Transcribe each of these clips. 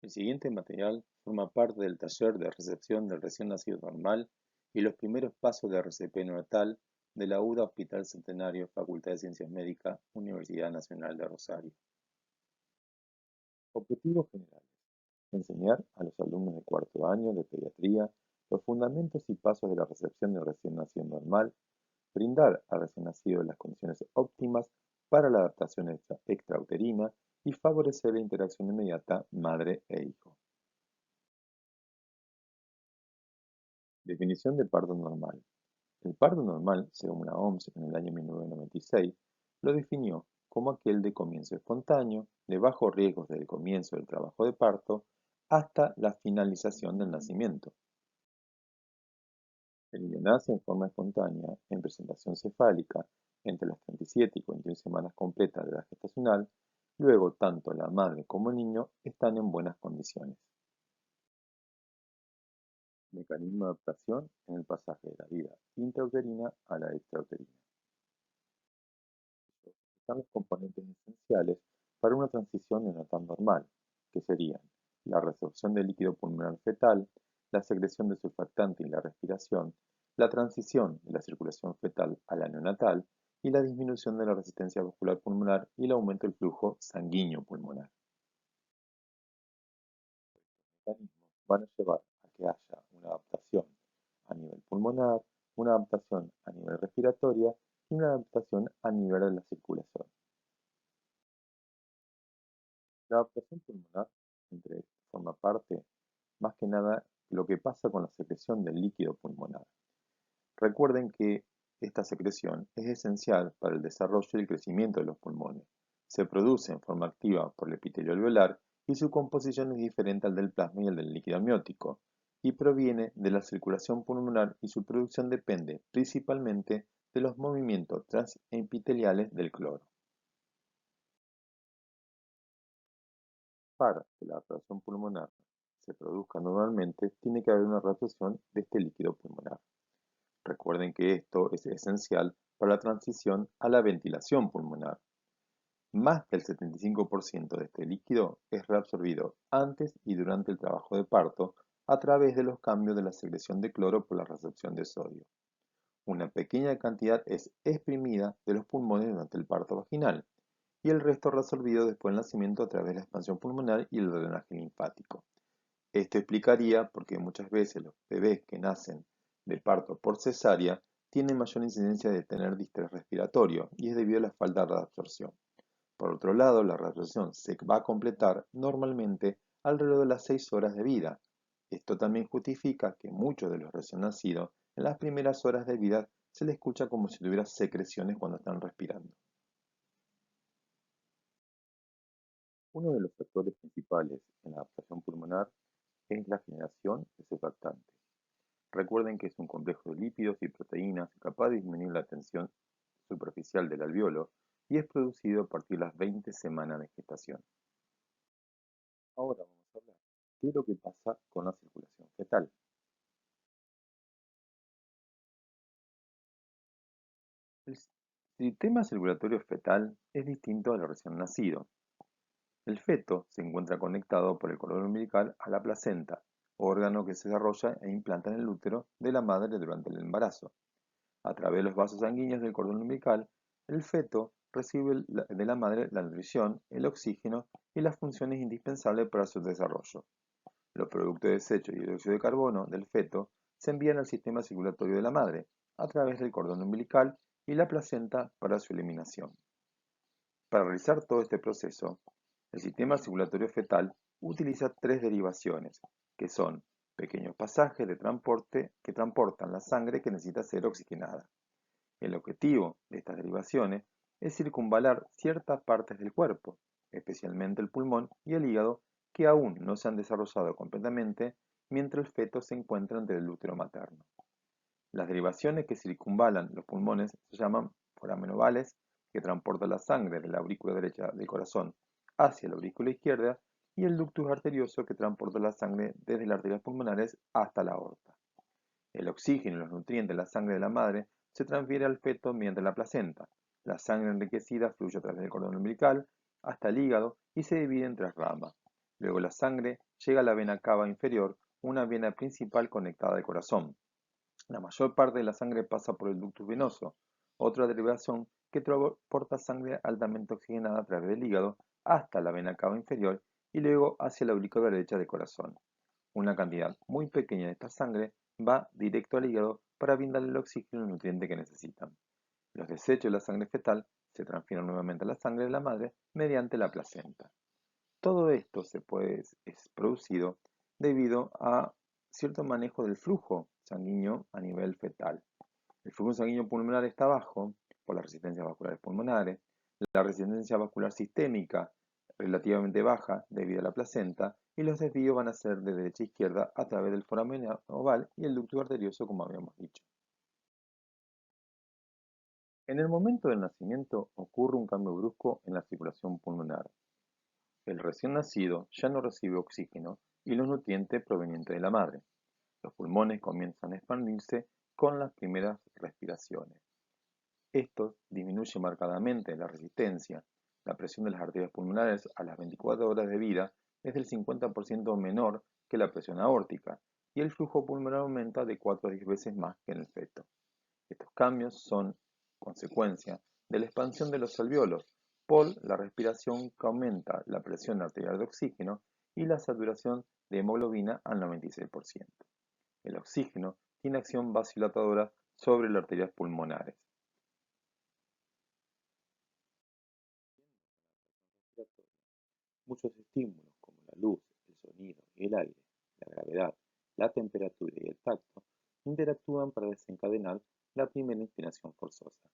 El siguiente material forma parte del taller de recepción del recién nacido normal y los primeros pasos de RCP neonatal de la UDA Hospital Centenario, Facultad de Ciencias Médicas, Universidad Nacional de Rosario. Objetivos generales. Enseñar a los alumnos de cuarto año de pediatría los fundamentos y pasos de la recepción del recién nacido normal, brindar al recién nacido las condiciones óptimas para la adaptación extrauterina y favorecer la interacción inmediata madre e hijo. Definición de parto normal. El parto normal, según la OMS en el año 1996, lo definió como aquel de comienzo espontáneo, de bajo riesgo desde el comienzo del trabajo de parto hasta la finalización del nacimiento. El niño nace en forma espontánea, en presentación cefálica, entre las 37 y 41 semanas completas de edad gestacional, luego tanto la madre como el niño están en buenas condiciones. Mecanismo de adaptación en el pasaje de la vida intrauterina a la extrauterina. Están los componentes esenciales para una transición neonatal normal, que serían la resorción del líquido pulmonar fetal, la secreción de surfactante y la respiración, la transición de la circulación fetal a la neonatal y la disminución de la resistencia vascular pulmonar y el aumento del flujo sanguíneo pulmonar. Estos mecanismos van a llevar a que haya una adaptación a nivel pulmonar, una adaptación a nivel respiratoria y una adaptación a nivel de la circulación. La adaptación pulmonar, forma parte, más que nada, de lo que pasa con la secreción del líquido pulmonar. Recuerden que esta secreción es esencial para el desarrollo y el crecimiento de los pulmones. Se produce en forma activa por el epitelio alveolar y su composición es diferente al del plasma y al del líquido amniótico, y proviene de la circulación pulmonar y su producción depende principalmente de los movimientos transepiteliales del cloro. Para que la adaptación pulmonar se produzca normalmente, tiene que haber una reabsorción de este líquido pulmonar. Recuerden que esto es esencial para la transición a la ventilación pulmonar. Más del 75% de este líquido es reabsorbido antes y durante el trabajo de parto a través de los cambios de la secreción de cloro por la recepción de sodio. Una pequeña cantidad es exprimida de los pulmones durante el parto vaginal y el resto reabsorbido después del nacimiento a través de la expansión pulmonar y el drenaje linfático. Esto explicaría por qué muchas veces los bebés que nacen de parto por cesárea tienen mayor incidencia de tener distrés respiratorio y es debido a la falta de reabsorción. Por otro lado, la reabsorción se va a completar normalmente alrededor de las 6 horas de vida. Esto también justifica que muchos de los recién nacidos en las primeras horas de vida se les escucha como si tuviera secreciones cuando están respirando. Uno de los factores principales en la adaptación pulmonar es la generación de surfactantes. Recuerden que es un complejo de lípidos y proteínas capaz de disminuir la tensión superficial del alveolo y es producido a partir de las 20 semanas de gestación. Ahora vamos a hablar qué es lo que pasa con la circulación fetal. El sistema circulatorio fetal es distinto al recién nacido. El feto se encuentra conectado por el cordón umbilical a la placenta, órgano que se desarrolla e implanta en el útero de la madre durante el embarazo. A través de los vasos sanguíneos del cordón umbilical, el feto recibe de la madre la nutrición, el oxígeno y las funciones indispensables para su desarrollo. Los productos de desecho y dióxido de carbono del feto se envían al sistema circulatorio de la madre a través del cordón umbilical y la placenta para su eliminación. Para realizar todo este proceso, el sistema circulatorio fetal utiliza tres derivaciones, que son pequeños pasajes de transporte que transportan la sangre que necesita ser oxigenada. El objetivo de estas derivaciones es circunvalar ciertas partes del cuerpo, especialmente el pulmón y el hígado, que aún no se han desarrollado completamente mientras el feto se encuentra entre el útero materno. Las derivaciones que circunvalan los pulmones se llaman foramenovales, que transportan la sangre de la aurícula derecha del corazón hacia la aurícula izquierda, y el ductus arterioso, que transporta la sangre desde las arterias pulmonares hasta la aorta. El oxígeno y los nutrientes de la sangre de la madre se transfiere al feto mediante la placenta. La sangre enriquecida fluye a través del cordón umbilical hasta el hígado y se divide en tres ramas. Luego la sangre llega a la vena cava inferior, una vena principal conectada al corazón. La mayor parte de la sangre pasa por el ductus venoso, otra derivación que transporta sangre altamente oxigenada a través del hígado hasta la vena cava inferior y luego hacia la aurícula derecha del corazón. Una cantidad muy pequeña de esta sangre va directo al hígado para brindarle el oxígeno y el nutriente que necesitan. Los desechos de la sangre fetal se transfieren nuevamente a la sangre de la madre mediante la placenta. Todo esto es producido debido a cierto manejo del flujo sanguíneo a nivel fetal. El flujo sanguíneo pulmonar está bajo por las resistencias vasculares pulmonares, la resistencia vascular sistémica relativamente baja debido a la placenta y los desvíos van a ser de derecha a izquierda a través del foramen oval y el ducto arterioso como habíamos dicho. En el momento del nacimiento ocurre un cambio brusco en la circulación pulmonar. El recién nacido ya no recibe oxígeno y los nutrientes provenientes de la madre. Los pulmones comienzan a expandirse con las primeras respiraciones. Esto disminuye marcadamente la resistencia. La presión de las arterias pulmonares a las 24 horas de vida es del 50% menor que la presión aórtica y el flujo pulmonar aumenta de 4 a 10 veces más que en el feto. Estos cambios son consecuencia de la expansión de los alvéolos por la respiración que aumenta la presión arterial de oxígeno y la saturación de hemoglobina al 96%. El oxígeno tiene acción vasodilatadora sobre las arterias pulmonares. Muchos estímulos como la luz, el sonido y el aire, la gravedad, la temperatura y el tacto interactúan para desencadenar la primera inspiración forzosa.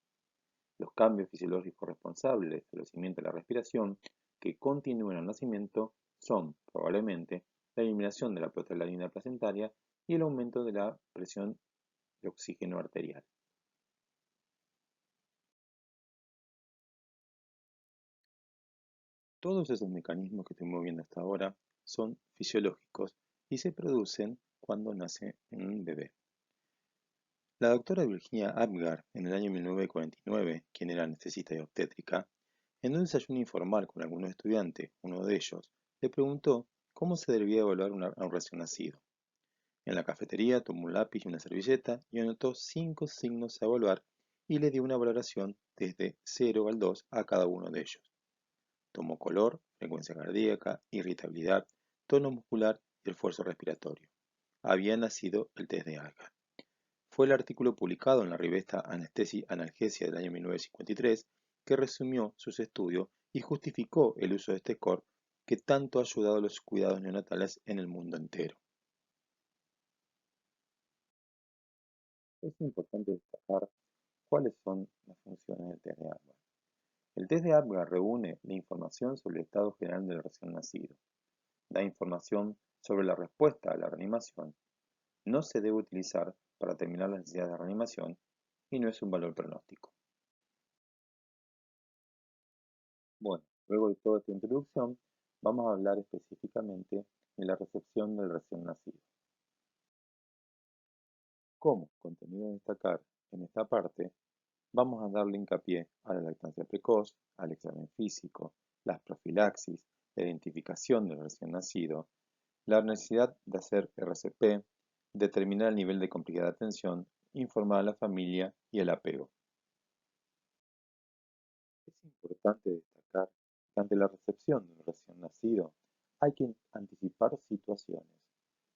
Los cambios fisiológicos responsables del establecimiento de la respiración que continúan al nacimiento son, probablemente, la eliminación de la prostaglandina placentaria y el aumento de la presión de oxígeno arterial. Todos esos mecanismos que estuvimos viendo hasta ahora son fisiológicos y se producen cuando nace un bebé. La doctora Virginia Apgar, en el año 1949, quien era anestesista y obstétrica, en un desayuno informal con algunos estudiantes, uno de ellos, le preguntó cómo se debía evaluar a un recién nacido. En la cafetería tomó un lápiz y una servilleta y anotó 5 signos a evaluar y le dio una valoración desde 0 al 2 a cada uno de ellos. Tomó color, frecuencia cardíaca, irritabilidad, tono muscular y esfuerzo respiratorio. Había nacido el test de Apgar. Fue el artículo publicado en la revista Anestesia Analgesia del año 1953 que resumió sus estudios y justificó el uso de este score que tanto ha ayudado a los cuidados neonatales en el mundo entero. Es importante destacar cuáles son las funciones del test de Apgar. El test de Apgar reúne la información sobre el estado general del recién nacido, da información sobre la respuesta a la reanimación, no se debe utilizar para determinar las necesidades de reanimación y no es un valor pronóstico. Bueno, luego de toda esta introducción, vamos a hablar específicamente de la recepción del recién nacido. Como contenido a destacar en esta parte, vamos a darle hincapié a la lactancia precoz, al examen físico, las profilaxis, la identificación del recién nacido, la necesidad de hacer RCP, determinar el nivel de complejidad de atención, informar a la familia y el apego. Es importante destacar que ante la recepción de un recién nacido hay que anticipar situaciones,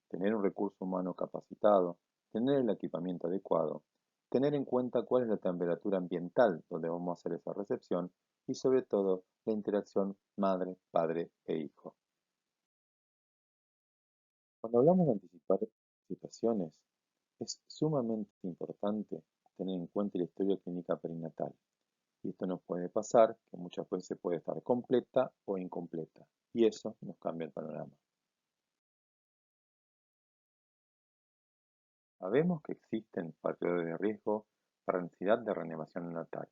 tener un recurso humano capacitado, tener el equipamiento adecuado, tener en cuenta cuál es la temperatura ambiental donde vamos a hacer esa recepción y sobre todo la interacción madre, padre e hijo. Cuando hablamos de anticipar situaciones, es sumamente importante tener en cuenta la historia clínica perinatal. Y esto nos puede pasar que muchas veces puede estar completa o incompleta. Y eso nos cambia el panorama. Sabemos que existen factores de riesgo para necesidad de reanimación neonatal.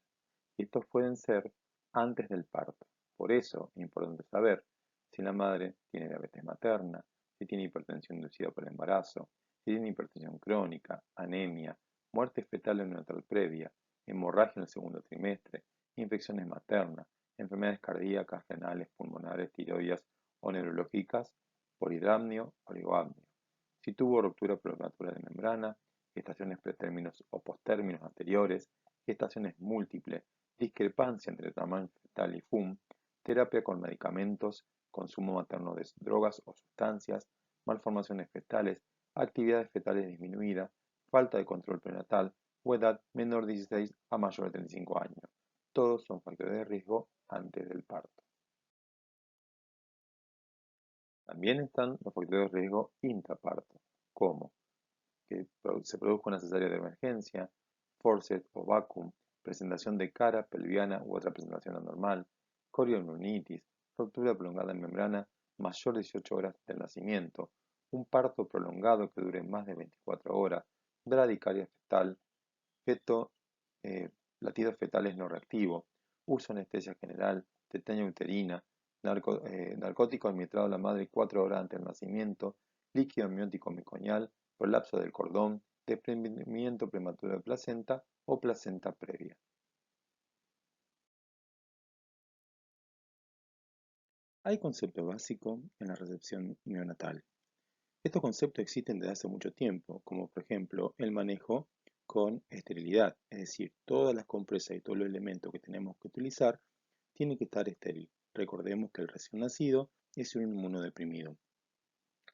Y estos pueden ser antes del parto. Por eso es importante saber si la madre tiene diabetes materna, si tiene hipertensión inducida por el embarazo, si tiene hipertensión crónica, anemia, muerte fetal o neonatal previa, hemorragia en el segundo trimestre, infecciones maternas, enfermedades cardíacas, renales, pulmonares, tiroides o neurológicas, por hidramnio o oligoamnio. Si tuvo ruptura prematura de membrana, gestaciones pretérminos o postérminos anteriores, gestaciones múltiples, discrepancia entre tamaño fetal y FUM, terapia con medicamentos, consumo materno de drogas o sustancias, malformaciones fetales, actividades fetales disminuidas, falta de control prenatal o edad menor de 16 a mayor de 35 años. Todos son factores de riesgo antes del parto. También están los factores de riesgo intraparto, como que se produzca una cesárea de emergencia, forceps o vacuum, presentación de cara, pelviana u otra presentación anormal, corioamnionitis, ruptura prolongada en membrana mayor de 18 horas del nacimiento, un parto prolongado que dure más de 24 horas, bradicardia fetal, feto, eh, latidos fetales no reactivos, uso de anestesia general, tetania uterina, narcótico administrado a la madre 4 horas antes del nacimiento, líquido amniótico meconial, prolapso del cordón, desprendimiento prematuro de placenta o placenta previa. Hay conceptos básicos en la recepción neonatal. Estos conceptos existen desde hace mucho tiempo, como por ejemplo el manejo con esterilidad, es decir, todas las compresas y todos los elementos que tenemos que utilizar tienen que estar estéril. Recordemos que el recién nacido es un inmunodeprimido.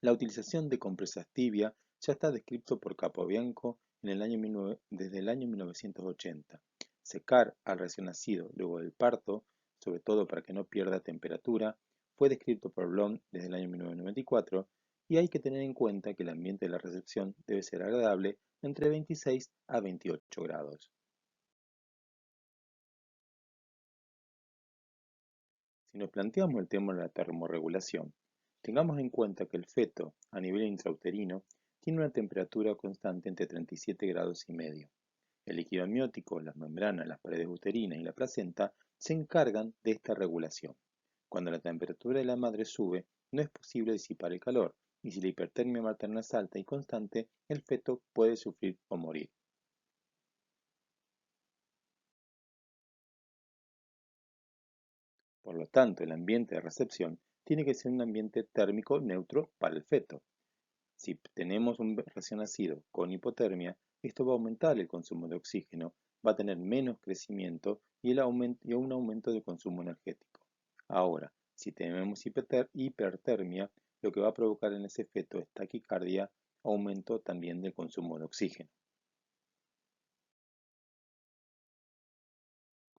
La utilización de compresas tibias ya está descrito por Capobianco desde el año 1980. Secar al recién nacido luego del parto, sobre todo para que no pierda temperatura, fue descrito por Blom desde el año 1994 y hay que tener en cuenta que el ambiente de la recepción debe ser agradable entre 26 a 28 grados. Si nos planteamos el tema de la termorregulación, tengamos en cuenta que el feto, a nivel intrauterino, tiene una temperatura constante entre 37 grados y medio. El líquido amniótico, las membranas, las paredes uterinas y la placenta se encargan de esta regulación. Cuando la temperatura de la madre sube, no es posible disipar el calor, y si la hipertermia materna es alta y constante, el feto puede sufrir o morir. Por lo tanto, el ambiente de recepción tiene que ser un ambiente térmico neutro para el feto. Si tenemos un recién nacido con hipotermia, esto va a aumentar el consumo de oxígeno, va a tener menos crecimiento y un aumento de consumo energético. Ahora, si tenemos hipertermia, lo que va a provocar en ese feto es taquicardia, aumento también del consumo de oxígeno.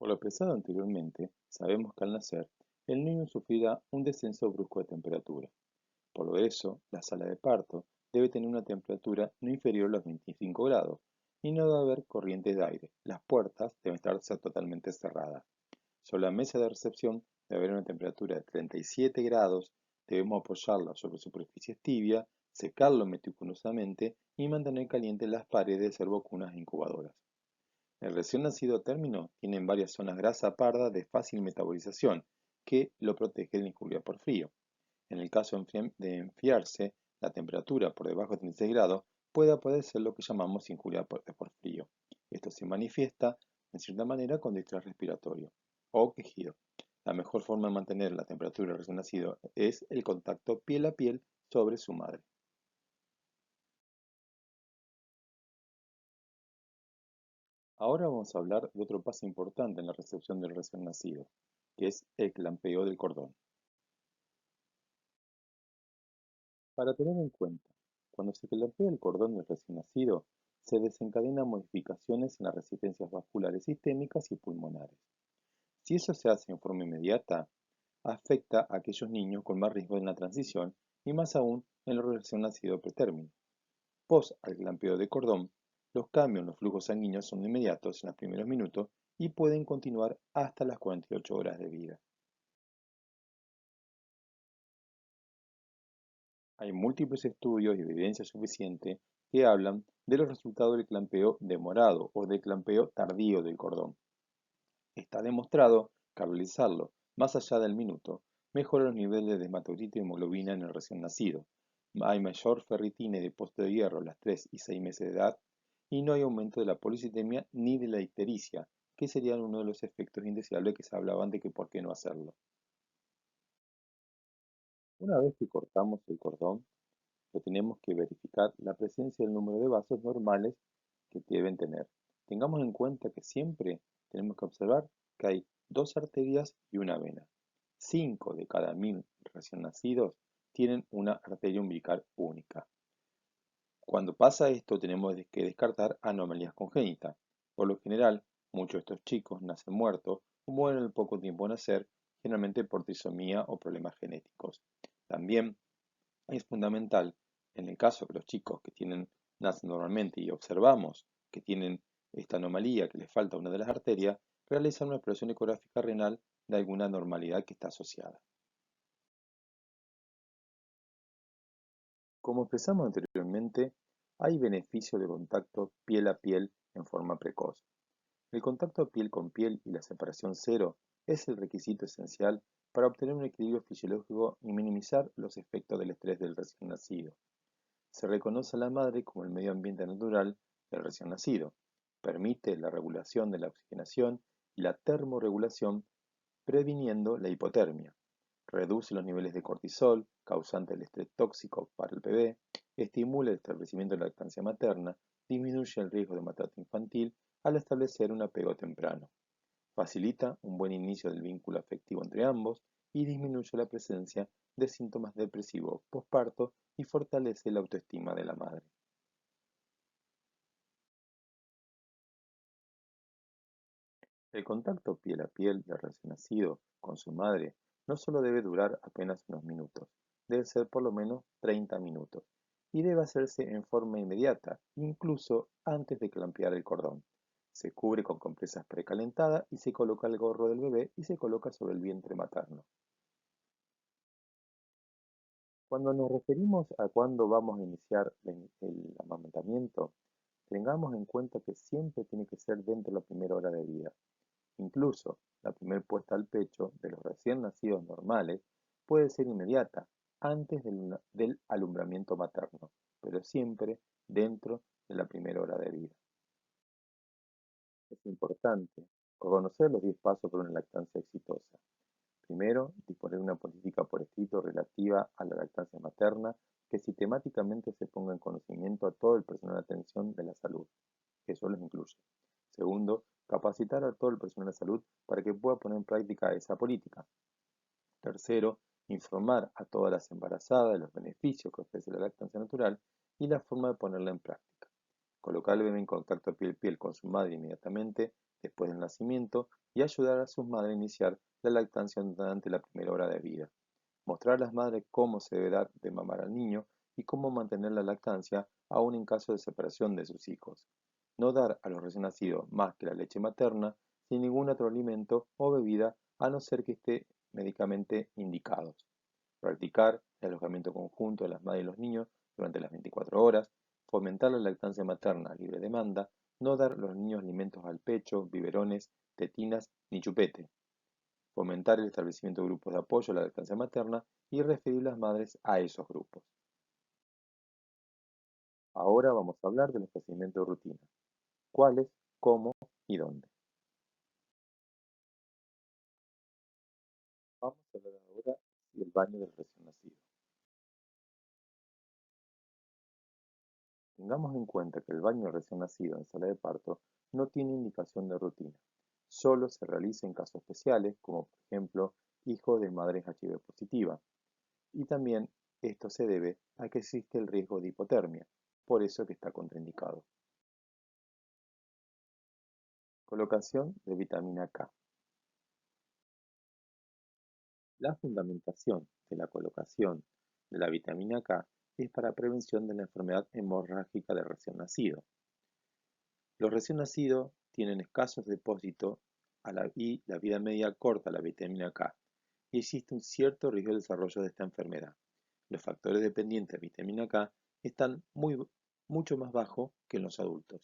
Por lo expresado anteriormente, sabemos que al nacer, el niño sufrirá un descenso brusco de temperatura. Por eso, la sala de parto debe tener una temperatura no inferior a los 25 grados y no debe haber corrientes de aire. Las puertas deben estar totalmente cerradas. Sobre la mesa de recepción debe haber una temperatura de 37 grados. Debemos apoyarla sobre superficies tibias, secarlo meticulosamente y mantener calientes las paredes de servocunas e incubadoras. El recién nacido a término tiene varias zonas grasa parda de fácil metabolización que lo protege de la injuria por frío. En el caso de enfriarse, la temperatura por debajo de 36 grados puede aparecer lo que llamamos injuria por frío. Esto se manifiesta, en cierta manera, con distrés respiratorio o quejido. La mejor forma de mantener la temperatura del recién nacido es el contacto piel a piel sobre su madre. Ahora vamos a hablar de otro paso importante en la recepción del recién nacido, que es el clampeo del cordón. Para tener en cuenta, cuando se clampea el cordón del recién nacido, se desencadenan modificaciones en las resistencias vasculares sistémicas y pulmonares. Si eso se hace en forma inmediata, afecta a aquellos niños con más riesgo en la transición y más aún en los recién nacidos pretérmino. Post al clampeo de cordón, los cambios en los flujos sanguíneos son inmediatos en los primeros minutos y pueden continuar hasta las 48 horas de vida. Hay múltiples estudios y evidencia suficiente que hablan de los resultados del clampeo demorado o del clampeo tardío del cordón. Está demostrado que al realizarlo más allá del minuto, mejora los niveles de hematocrito y hemoglobina en el recién nacido. Hay mayor ferritina y depósito de hierro a las 3 y 6 meses de edad y no hay aumento de la policitemia ni de la ictericia, que serían uno de los efectos indeseables que se hablaban de que por qué no hacerlo. Una vez que cortamos el cordón, lo tenemos que verificar la presencia del número de vasos normales que deben tener. Tengamos en cuenta que siempre tenemos que observar que hay dos arterias y una vena. 5 de cada 1000 recién nacidos tienen una arteria umbilical única. Cuando pasa esto, tenemos que descartar anomalías congénitas. Por lo general, muchos de estos chicos nacen muertos o mueren al poco tiempo de nacer, generalmente por trisomía o problemas genéticos. También es fundamental, en el caso que los chicos nacen normalmente y observamos que tienen esta anomalía, que les falta una de las arterias, realizar una exploración ecográfica renal de alguna anormalidad que está asociada. Como expresamos anteriormente, hay beneficios de contacto piel a piel en forma precoz. El contacto piel con piel y la separación cero es el requisito esencial para obtener un equilibrio fisiológico y minimizar los efectos del estrés del recién nacido. Se reconoce a la madre como el medio ambiente natural del recién nacido. Permite la regulación de la oxigenación y la termorregulación, previniendo la hipotermia. Reduce los niveles de cortisol, causante del estrés tóxico para el bebé, estimula el establecimiento de la lactancia materna, disminuye el riesgo de maltrato infantil al establecer un apego temprano. Facilita un buen inicio del vínculo afectivo entre ambos y disminuye la presencia de síntomas depresivos posparto y fortalece la autoestima de la madre. El contacto piel a piel del recién nacido con su madre no solo debe durar apenas unos minutos, debe ser por lo menos 30 minutos y debe hacerse en forma inmediata, incluso antes de clampear el cordón. Se cubre con compresas precalentadas y se coloca el gorro del bebé y se coloca sobre el vientre materno. Cuando nos referimos a cuándo vamos a iniciar el amamantamiento, tengamos en cuenta que siempre tiene que ser dentro de la primera hora de vida. Incluso la primera puesta al pecho de los recién nacidos normales puede ser inmediata, antes del alumbramiento materno, pero siempre dentro de la primera hora de vida. Es importante conocer los 10 pasos para una lactancia exitosa. Primero, disponer de una política por escrito relativa a la lactancia materna que sistemáticamente se ponga en conocimiento a todo el personal de atención de la salud. Eso los incluye. Segundo, capacitar a todo el personal de salud para que pueda poner en práctica esa política. Tercero, informar a todas las embarazadas de los beneficios que ofrece la lactancia natural y la forma de ponerla en práctica. Colocar al bebé en contacto piel a piel con su madre inmediatamente después del nacimiento y ayudar a sus madres a iniciar la lactancia durante la primera hora de vida. Mostrar a las madres cómo se debe dar de mamar al niño y cómo mantener la lactancia aún en caso de separación de sus hijos. No dar a los recién nacidos más que la leche materna sin ningún otro alimento o bebida a no ser que esté médicamente indicados. Practicar el alojamiento conjunto de las madres y los niños durante las 24 horas. Fomentar la lactancia materna a libre demanda. No dar a los niños alimentos al pecho, biberones, tetinas ni chupete. Fomentar el establecimiento de grupos de apoyo a la lactancia materna y referir a las madres a esos grupos. Ahora vamos a hablar de los procedimientos de rutina. ¿Cuáles, cómo y dónde? Vamos a hablar ahora del baño del recién nacido. Tengamos en cuenta que el baño del recién nacido en sala de parto no tiene indicación de rutina. Solo se realiza en casos especiales, como por ejemplo hijos de madres HIV positiva. Y también esto se debe a que existe el riesgo de hipotermia, por eso que está contraindicado. Colocación de vitamina K. La fundamentación de la colocación de la vitamina K es para prevención de la enfermedad hemorrágica del recién nacido. Los recién nacidos tienen escasos depósitos y la vida media corta de la vitamina K y existe un cierto riesgo de desarrollo de esta enfermedad. Los factores dependientes de vitamina K están mucho más bajos que en los adultos.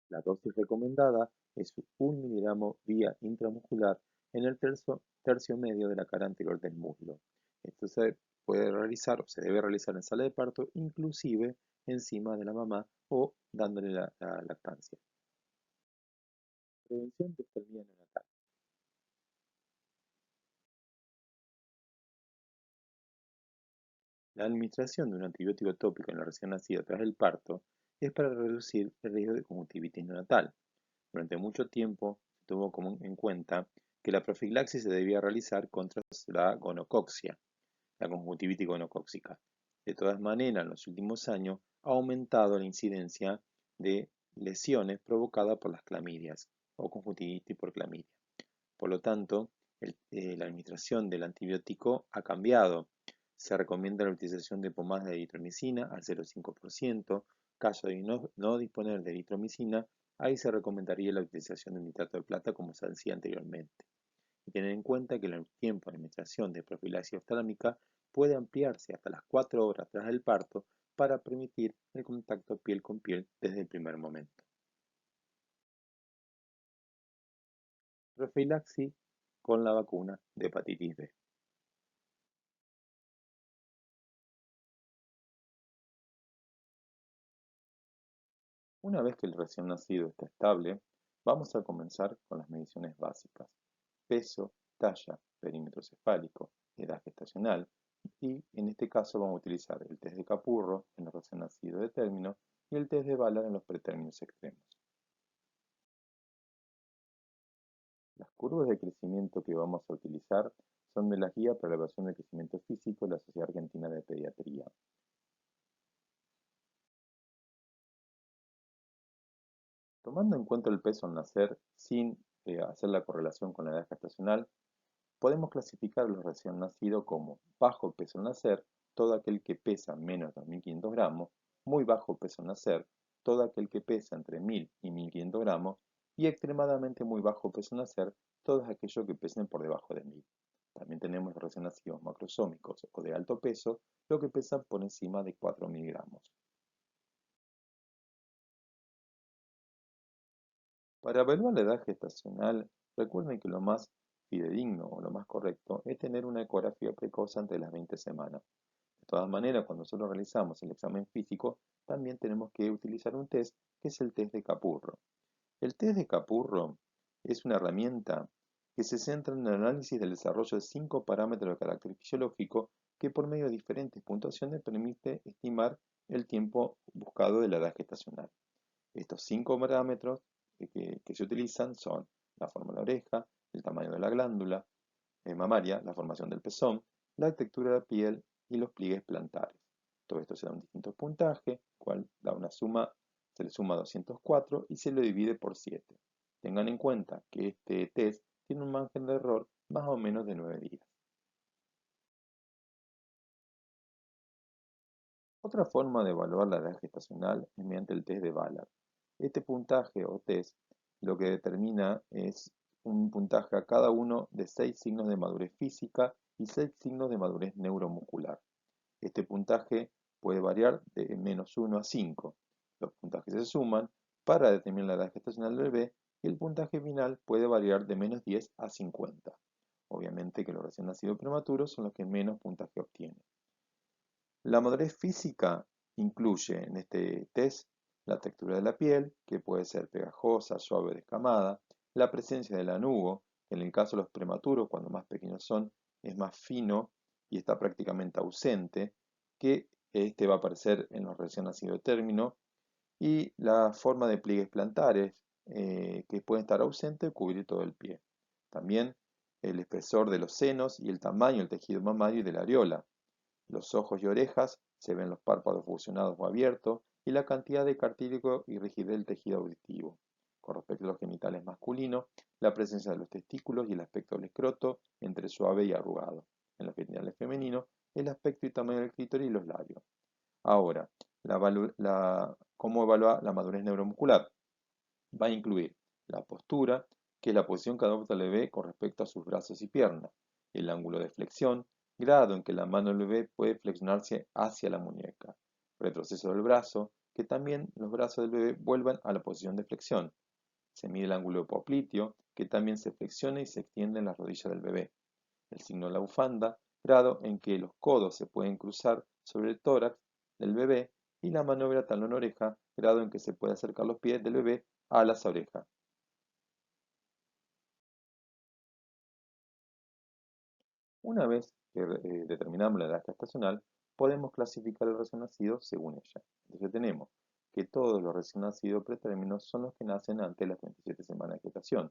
La dosis recomendada es 1 miligramo vía intramuscular en el tercio medio de la cara anterior del muslo. Esto se puede realizar o se debe realizar en sala de parto, inclusive encima de la mamá o dándole la lactancia. Prevención de enfermedad neonatal. La administración de un antibiótico tópico en la recién nacida tras el parto es para reducir el riesgo de conjuntivitis neonatal. Durante mucho tiempo se tuvo en cuenta que la profilaxis se debía realizar contra la gonococcia, la conjuntivitis gonocócica. De todas maneras, en los últimos años ha aumentado la incidencia de lesiones provocadas por las clamidias o conjuntivitis por clamidia. Por lo tanto, la administración del antibiótico ha cambiado. Se recomienda la utilización de pomadas de eritromicina al 0,5%. Caso de no disponer de eritromicina, ahí se recomendaría la utilización de nitrato de plata como se hacía anteriormente. Y tener en cuenta que el tiempo de administración de profilaxis oftálmica puede ampliarse hasta las 4 horas tras el parto para permitir el contacto piel con piel desde el primer momento. Profilaxis con la vacuna de hepatitis B. Una vez que el recién nacido está estable, vamos a comenzar con las mediciones básicas: peso, talla, perímetro cefálico, edad gestacional y en este caso vamos a utilizar el test de Capurro en el recién nacido de término y el test de Ballard en los pretérminos extremos. Las curvas de crecimiento que vamos a utilizar son de la Guía para la Evaluación del Crecimiento Físico de la Sociedad Argentina de Pediatría. Tomando en cuenta el peso al nacer sin hacer la correlación con la edad gestacional, podemos clasificar a los recién nacidos como bajo peso al nacer, todo aquel que pesa menos de 2.500 gramos; muy bajo peso al nacer, todo aquel que pesa entre 1.000 y 1.500 gramos; y extremadamente muy bajo peso al nacer, todos aquellos que pesen por debajo de 1.000. También tenemos los recién nacidos macrosómicos o de alto peso, los que pesan por encima de 4.000 gramos. Para evaluar la edad gestacional, recuerden que lo más fidedigno o lo más correcto es tener una ecografía precoz antes de las 20 semanas. De todas maneras, cuando nosotros realizamos el examen físico, también tenemos que utilizar un test, que es el test de Capurro. El test de Capurro es una herramienta que se centra en el análisis del desarrollo de 5 parámetros de carácter fisiológico que por medio de diferentes puntuaciones permite estimar el tiempo buscado de la edad gestacional. Estos 5 parámetros que se utilizan son la forma de la oreja, el tamaño de la glándula mamaria, la formación del pezón, la textura de la piel y los pliegues plantares. Todo esto se da un distinto puntaje, cual da una suma, se le suma 204 y se lo divide por 7. Tengan en cuenta que este test tiene un margen de error más o menos de 9 días. Otra forma de evaluar la edad gestacional es mediante el test de Ballard. Este puntaje o test lo que determina es un puntaje a cada uno de 6 signos de madurez física y 6 signos de madurez neuromuscular. Este puntaje puede variar de -1 a 5. Los puntajes se suman para determinar la edad gestacional del bebé y el puntaje final puede variar de -10 a 50. Obviamente que los recién nacidos prematuros son los que menos puntaje obtienen. La madurez física incluye en este test la textura de la piel, que puede ser pegajosa, suave o descamada; la presencia del lanugo, que en el caso de los prematuros, cuando más pequeños son, es más fino y está prácticamente ausente, que este va a aparecer en los recién nacidos de término; y la forma de pliegues plantares, que pueden estar ausentes o cubrir todo el pie. También el espesor de los senos y el tamaño del tejido mamario y de la areola. Los ojos y orejas, se ven los párpados fusionados o abiertos, y la cantidad de cartílago y rigidez del tejido auditivo. Con respecto a los genitales masculinos, la presencia de los testículos y el aspecto del escroto, entre suave y arrugado. En los genitales femeninos, el aspecto y tamaño del clítoris y los labios. Ahora, ¿cómo evaluar la madurez neuromuscular? Va a incluir la postura, que es la posición que adopta el bebé con respecto a sus brazos y piernas; el ángulo de flexión, grado en que la mano del bebé puede flexionarse hacia la muñeca; retroceso del brazo, que también los brazos del bebé vuelvan a la posición de flexión; se mide el ángulo popliteo, que también se flexiona y se extiende en las rodillas del bebé; el signo de la bufanda, grado en que los codos se pueden cruzar sobre el tórax del bebé; y la maniobra talón-oreja, grado en que se puede acercar los pies del bebé a las orejas. Una vez que determinamos la edad gestacional, podemos clasificar el recién nacido según ella. Entonces tenemos que todos los recién nacidos pretérminos son los que nacen antes de las 37 semanas de gestación.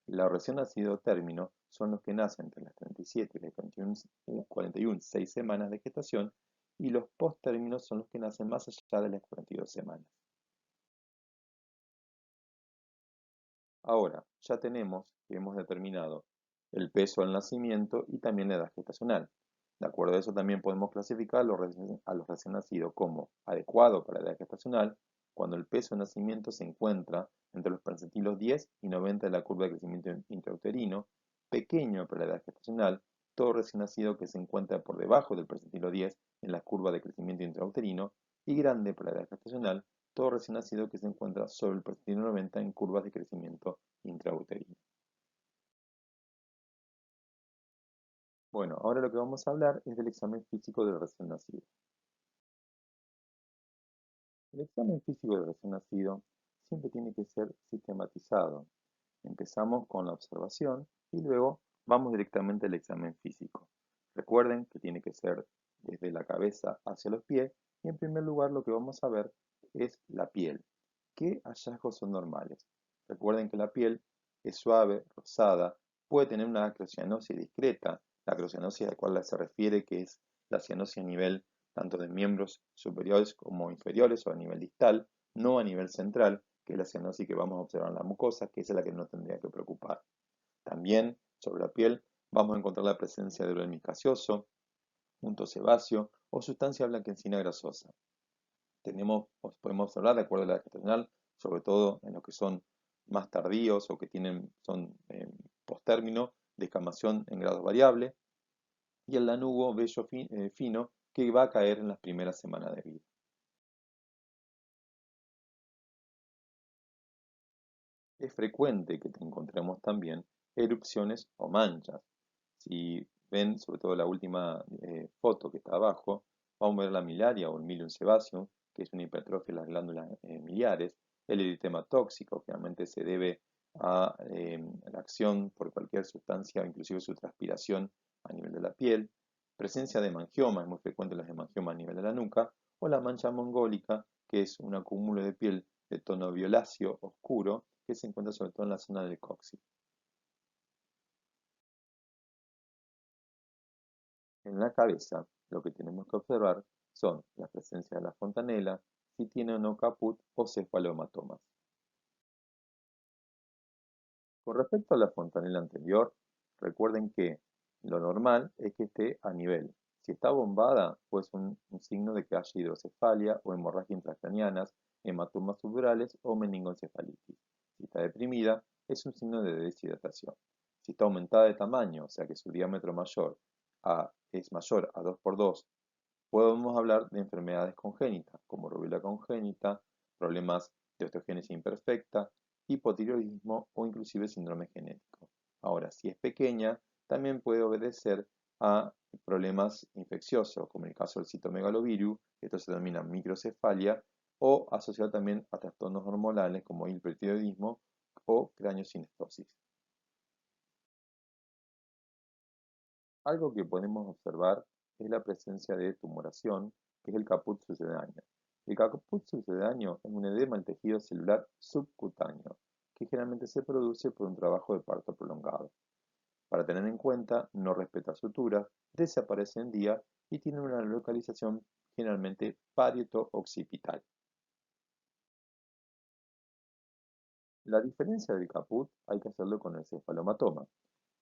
Los recién nacidos términos son los que nacen entre las 37 y las 41, 6 semanas de gestación, y los posttérminos son los que nacen más allá de las 42 semanas. Ahora, ya tenemos que hemos determinado el peso al nacimiento y también la edad gestacional. De acuerdo a eso también podemos clasificar a los recién nacidos como adecuado para la edad gestacional cuando el peso de nacimiento se encuentra entre los percentilos 10 y 90 de la curva de crecimiento intrauterino, pequeño para la edad gestacional, todo recién nacido que se encuentra por debajo del percentilo 10 en la curva de crecimiento intrauterino, y grande para la edad gestacional, todo recién nacido que se encuentra sobre el percentilo 90 en curvas de crecimiento intrauterino. Bueno, ahora lo que vamos a hablar es del examen físico del recién nacido. El examen físico del recién nacido siempre tiene que ser sistematizado. Empezamos con la observación y luego vamos directamente al examen físico. Recuerden que tiene que ser desde la cabeza hacia los pies, y en primer lugar lo que vamos a ver es la piel. ¿Qué hallazgos son normales? Recuerden que la piel es suave, rosada, puede tener una acrocianosis discreta, la acrocianosis a la cual se refiere que es la cianosis a nivel tanto de miembros superiores como inferiores o a nivel distal, no a nivel central, que es la cianosis que vamos a observar en la mucosa, que es la que no tendría que preocupar. También sobre la piel vamos a encontrar la presencia de uremis gaseoso, punto sebáceo o sustancia blanquecina grasosa. Podemos observar de acuerdo a la edad gestacional, sobre todo en los que son más tardíos o que son posttérmino, descamación en grados variables, y el lanugo vello fino que va a caer en las primeras semanas de vida. Es frecuente que encontremos también erupciones o manchas. Si ven, sobre todo la última foto que está abajo, vamos a ver la milaria o el milium sebaceum, que es una hipertrofia de las glándulas miliares. El eritema tóxico, que realmente se debe a la acción por cualquier sustancia, inclusive su transpiración a nivel de la piel. Presencia de hemangioma, es muy frecuente los hemangiomas a nivel de la nuca, o la mancha mongólica, que es un acúmulo de piel de tono violáceo oscuro que se encuentra sobre todo en la zona del coxis. En la cabeza, lo que tenemos que observar son la presencia de la fontanela, si tiene o no caput o cefalomatomas. Con respecto a la fontanela anterior, recuerden que lo normal es que esté a nivel. Si está bombada, pues un signo de que haya hidrocefalia o hemorragia intracraneanas, hematomas subdurales o meningoencefalitis. Si está deprimida, es un signo de deshidratación. Si está aumentada de tamaño, o sea que su diámetro es mayor a 2 por 2, podemos hablar de enfermedades congénitas, como rubiola congénita, problemas de osteogénesis imperfecta, hipotiroidismo o inclusive síndrome genético. Ahora, si es pequeña, también puede obedecer a problemas infecciosos, como en el caso del citomegalovirus, esto se denomina microcefalia, o asociado también a trastornos hormonales como hipertiroidismo o craneosinestosis. Algo que podemos observar es la presencia de tumoración, que es el caput sucedáneo. El caput sucedáneo es un edema del tejido celular subcutáneo, que generalmente se produce por un trabajo de parto prolongado. Para tener en cuenta, no respeta suturas, desaparece en día y tiene una localización generalmente parieto-occipital. La diferencia del caput hay que hacerlo con el cefalomatoma.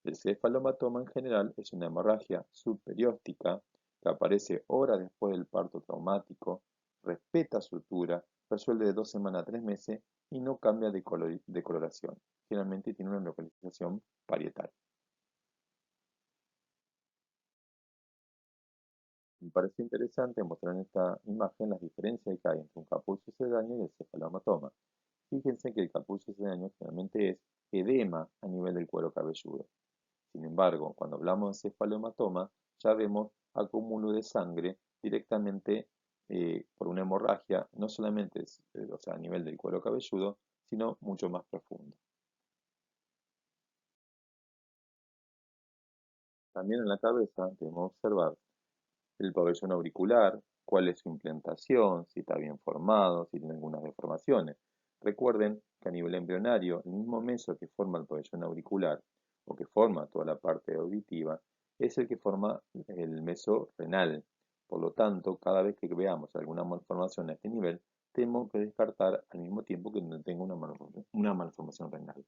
El cefalomatoma en general es una hemorragia subperióstica que aparece horas después del parto traumático, respeta sutura, resuelve de 2 semanas a 3 meses y no cambia de coloración. Generalmente tiene una localización parietal. Me parece interesante mostrar en esta imagen las diferencias que hay entre un caput sucedáneo y el cefalomatoma. Fíjense que el caput sucedáneo generalmente es edema a nivel del cuero cabelludo. Sin embargo, cuando hablamos de cefalohematoma, ya vemos acúmulo de sangre directamente por una hemorragia, no solamente o sea, a nivel del cuero cabelludo, sino mucho más profundo. También en la cabeza debemos observar el pabellón auricular, cuál es su implantación, si está bien formado, si tiene algunas deformaciones. Recuerden que a nivel embrionario, el mismo meso que forma el pabellón auricular o que forma toda la parte auditiva es el que forma el meso renal. Por lo tanto, cada vez que veamos alguna malformación a este nivel, tenemos que descartar al mismo tiempo que no tenga una malformación renal.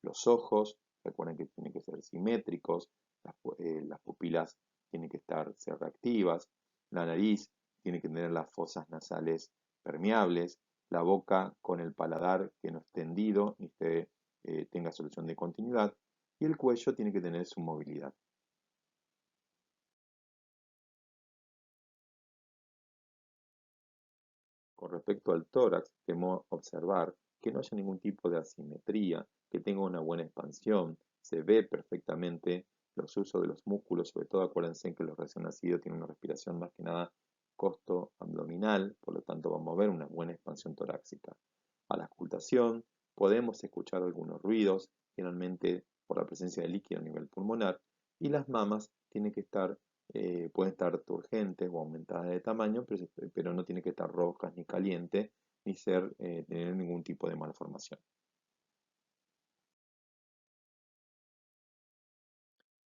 Los ojos, recuerden que tienen que ser simétricos, las pupilas tienen que ser reactivas, la nariz tiene que tener las fosas nasales permeables, la boca con el paladar que no esté hendido ni tenga solución de continuidad, y el cuello tiene que tener su movilidad. Con respecto al tórax, debemos observar que no haya ningún tipo de asimetría, que tenga una buena expansión, se ve perfectamente los usos de los músculos, sobre todo acuérdense que los recién nacidos tienen una respiración más que nada costo abdominal, por lo tanto vamos a ver una buena expansión torácica. A la auscultación podemos escuchar algunos ruidos, generalmente por la presencia de líquido a nivel pulmonar, y las mamas tienen que pueden estar turgentes o aumentadas de tamaño, pero no tienen que estar rojas ni calientes, ni tener ningún tipo de malformación.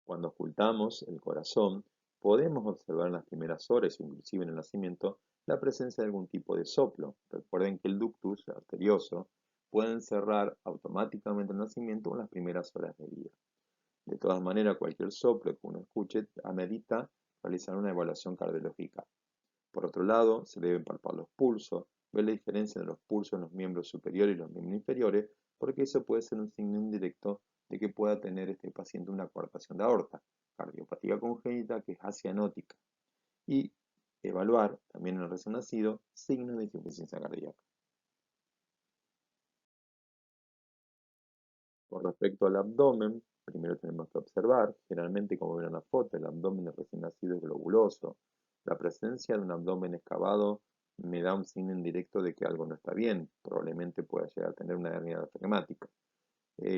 Cuando ocultamos el corazón, podemos observar en las primeras horas, inclusive en el nacimiento, la presencia de algún tipo de soplo. Recuerden que el ductus arterioso puede cerrar automáticamente el nacimiento en las primeras horas de vida. De todas maneras, cualquier soplo que uno escuche amerita realizar una evaluación cardiológica. Por otro lado, se deben palpar los pulsos, ver la diferencia de los pulsos en los miembros superiores y los miembros inferiores, porque eso puede ser un signo indirecto de que pueda tener este paciente una coartación de aorta, cardiopatía congénita que es acianótica, y evaluar también en el recién nacido signos de insuficiencia cardíaca. Con respecto al abdomen, primero tenemos que observar, generalmente como ven en la foto, el abdomen del recién nacido es globuloso. La presencia de un abdomen excavado me da un signo indirecto de que algo no está bien, probablemente pueda llegar a tener una hernia diafragmática.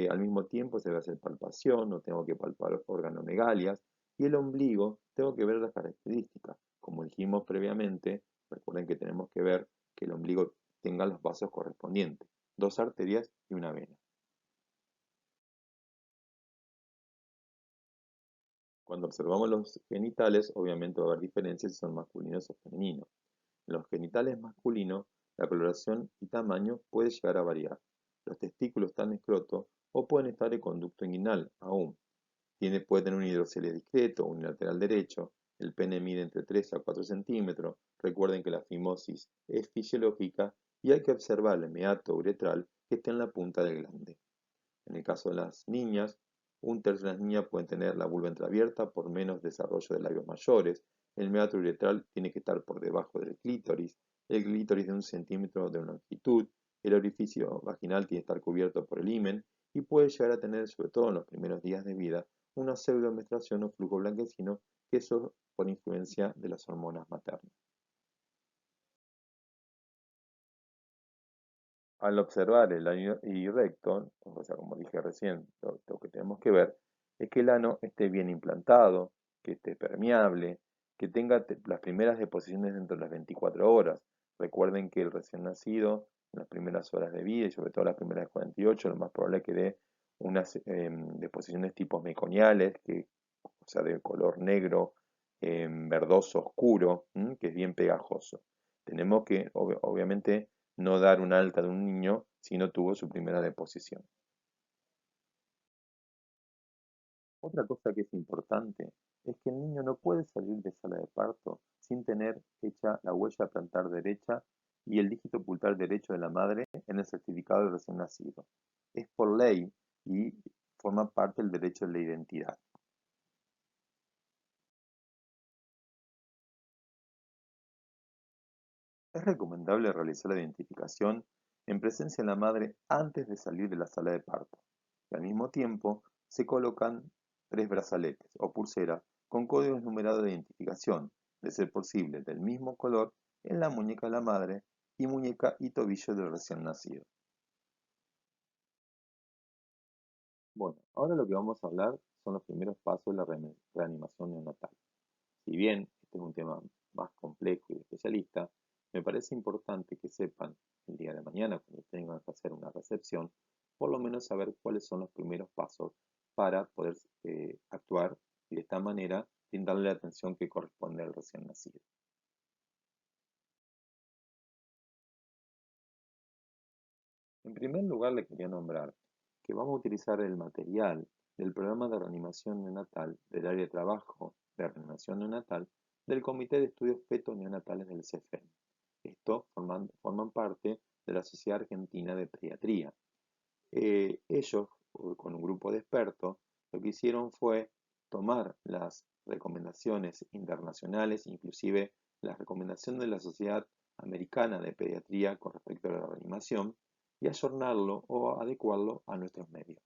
Al mismo tiempo se debe hacer palpación, no tengo que palpar organomegalias, y el ombligo tengo que ver las características. Como dijimos previamente, recuerden que tenemos que ver que el ombligo tenga los vasos correspondientes, dos arterias y una vena. Cuando observamos los genitales, obviamente va a haber diferencias si son masculinos o femeninos. En los genitales masculinos, la coloración y tamaño puede llegar a variar. Los testículos están escroto o pueden estar en conducto inguinal aún. Puede tener un hidroceles discreto, unilateral derecho. El pene mide entre 3 a 4 centímetros. Recuerden que la fimosis es fisiológica y hay que observar el meato uretral que está en la punta del glande. En el caso de las niñas, un tercio de las niñas pueden tener la vulva entreabierta por menos desarrollo de labios mayores, el meato uretral tiene que estar por debajo del clítoris, el clítoris de 1 centímetro de longitud, el orificio vaginal tiene que estar cubierto por el himen y puede llegar a tener, sobre todo en los primeros días de vida, una pseudomenstruación o flujo blanquecino, que eso por influencia de las hormonas maternas. Al observar el ano recto, o sea, como dije recién, lo que tenemos que ver es que el ano esté bien implantado, que esté permeable, que tenga las primeras deposiciones dentro de las 24 horas. Recuerden que el recién nacido, en las primeras horas de vida y sobre todo las primeras 48, lo más probable es que dé unas deposiciones tipo meconiales, o sea, de color negro, verdoso oscuro, que es bien pegajoso. Tenemos que, obviamente, no dar un alta de un niño si no tuvo su primera deposición. Otra cosa que es importante es que el niño no puede salir de sala de parto sin tener hecha la huella plantar derecha y el dígito pulgar derecho de la madre en el certificado de recién nacido. Es por ley y forma parte del derecho de la identidad. Es recomendable realizar la identificación en presencia de la madre antes de salir de la sala de parto, y al mismo tiempo se colocan 3 brazaletes o pulseras con códigos numerados de identificación, de ser posible del mismo color, en la muñeca de la madre y muñeca y tobillo del recién nacido. Bueno, ahora lo que vamos a hablar son los primeros pasos de la reanimación neonatal. Si bien este es un tema importante que sepan el día de mañana, cuando tengan que hacer una recepción, por lo menos saber cuáles son los primeros pasos para poder actuar y de esta manera brindarle la atención que corresponde al recién nacido. En primer lugar, le quería nombrar que vamos a utilizar el material del programa de reanimación neonatal del área de trabajo de reanimación neonatal del Comité de Estudios Feto-Neonatales del CEFEN. Estos forman parte de la Sociedad Argentina de Pediatría. Ellos, con un grupo de expertos, lo que hicieron fue tomar las recomendaciones internacionales, inclusive las recomendaciones de la Sociedad Americana de Pediatría con respecto a la reanimación, y ayornarlo o adecuarlo a nuestros medios.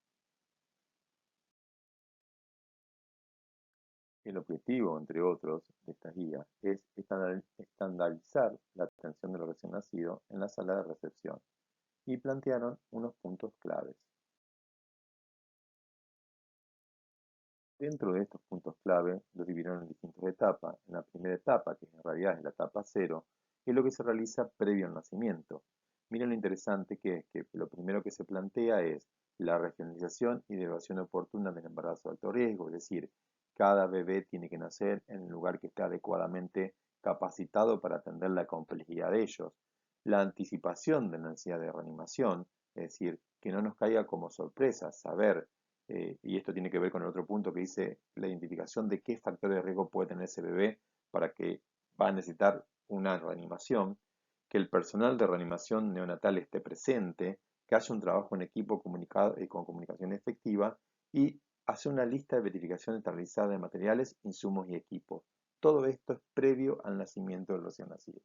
El objetivo, entre otros, de estas guías es estandarizar la atención de los recién nacidos en la sala de recepción y plantearon unos puntos claves. Dentro de estos puntos clave los dividieron en distintas etapas. En la primera etapa, que en realidad es la etapa cero, es lo que se realiza previo al nacimiento. Miren lo interesante que es que lo primero que se plantea es la regionalización y derivación oportuna del embarazo de alto riesgo, es decir, cada bebé tiene que nacer en un lugar que esté adecuadamente capacitado para atender la complejidad de ellos. La anticipación de la necesidad de reanimación, es decir, que no nos caiga como sorpresa saber y esto tiene que ver con el otro punto que dice la identificación de qué factores de riesgo puede tener ese bebé para que va a necesitar una reanimación, que el personal de reanimación neonatal esté presente, que haya un trabajo en equipo con comunicación efectiva y hacer una lista de verificación estandarizada de materiales, insumos y equipos. Todo esto es previo al nacimiento del recién nacido.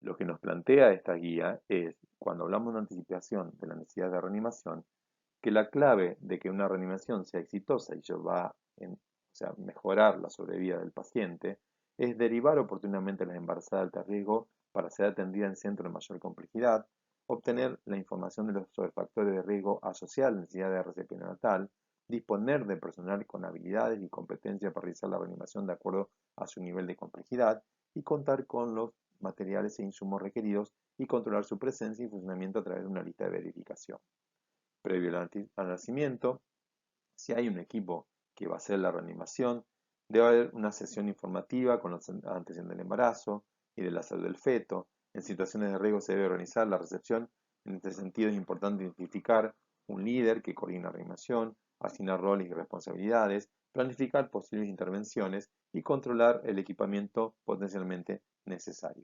Lo que nos plantea esta guía es, cuando hablamos de anticipación de la necesidad de reanimación, que la clave de que una reanimación sea exitosa y o sea, mejorar la sobrevida del paciente es derivar oportunamente a la embarazada de alto riesgo para ser atendida en centro de mayor complejidad, obtener la información de los factores de riesgo asociados a la necesidad de recepción neonatal, disponer de personal con habilidades y competencia para realizar la reanimación de acuerdo a su nivel de complejidad y contar con los materiales e insumos requeridos y controlar su presencia y funcionamiento a través de una lista de verificación. Previo al nacimiento, si hay un equipo que va a hacer la reanimación, debe haber una sesión informativa con los antecedentes del embarazo y de la salud del feto. En situaciones de riesgo se debe organizar la recepción. En este sentido es importante identificar un líder que coordine la reanimación, asignar roles y responsabilidades, planificar posibles intervenciones y controlar el equipamiento potencialmente necesario.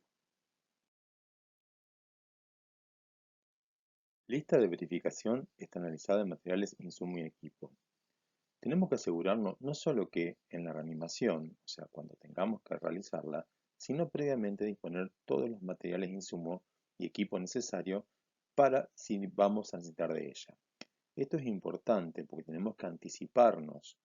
Lista de verificación estandarizada de materiales, insumos y equipo. Tenemos que asegurarnos no solo que en la reanimación, o sea, cuando tengamos que realizarla, sino previamente disponer todos los materiales, insumos y equipo necesarios para si vamos a necesitar de ella. Esto es importante porque tenemos que anticiparnos.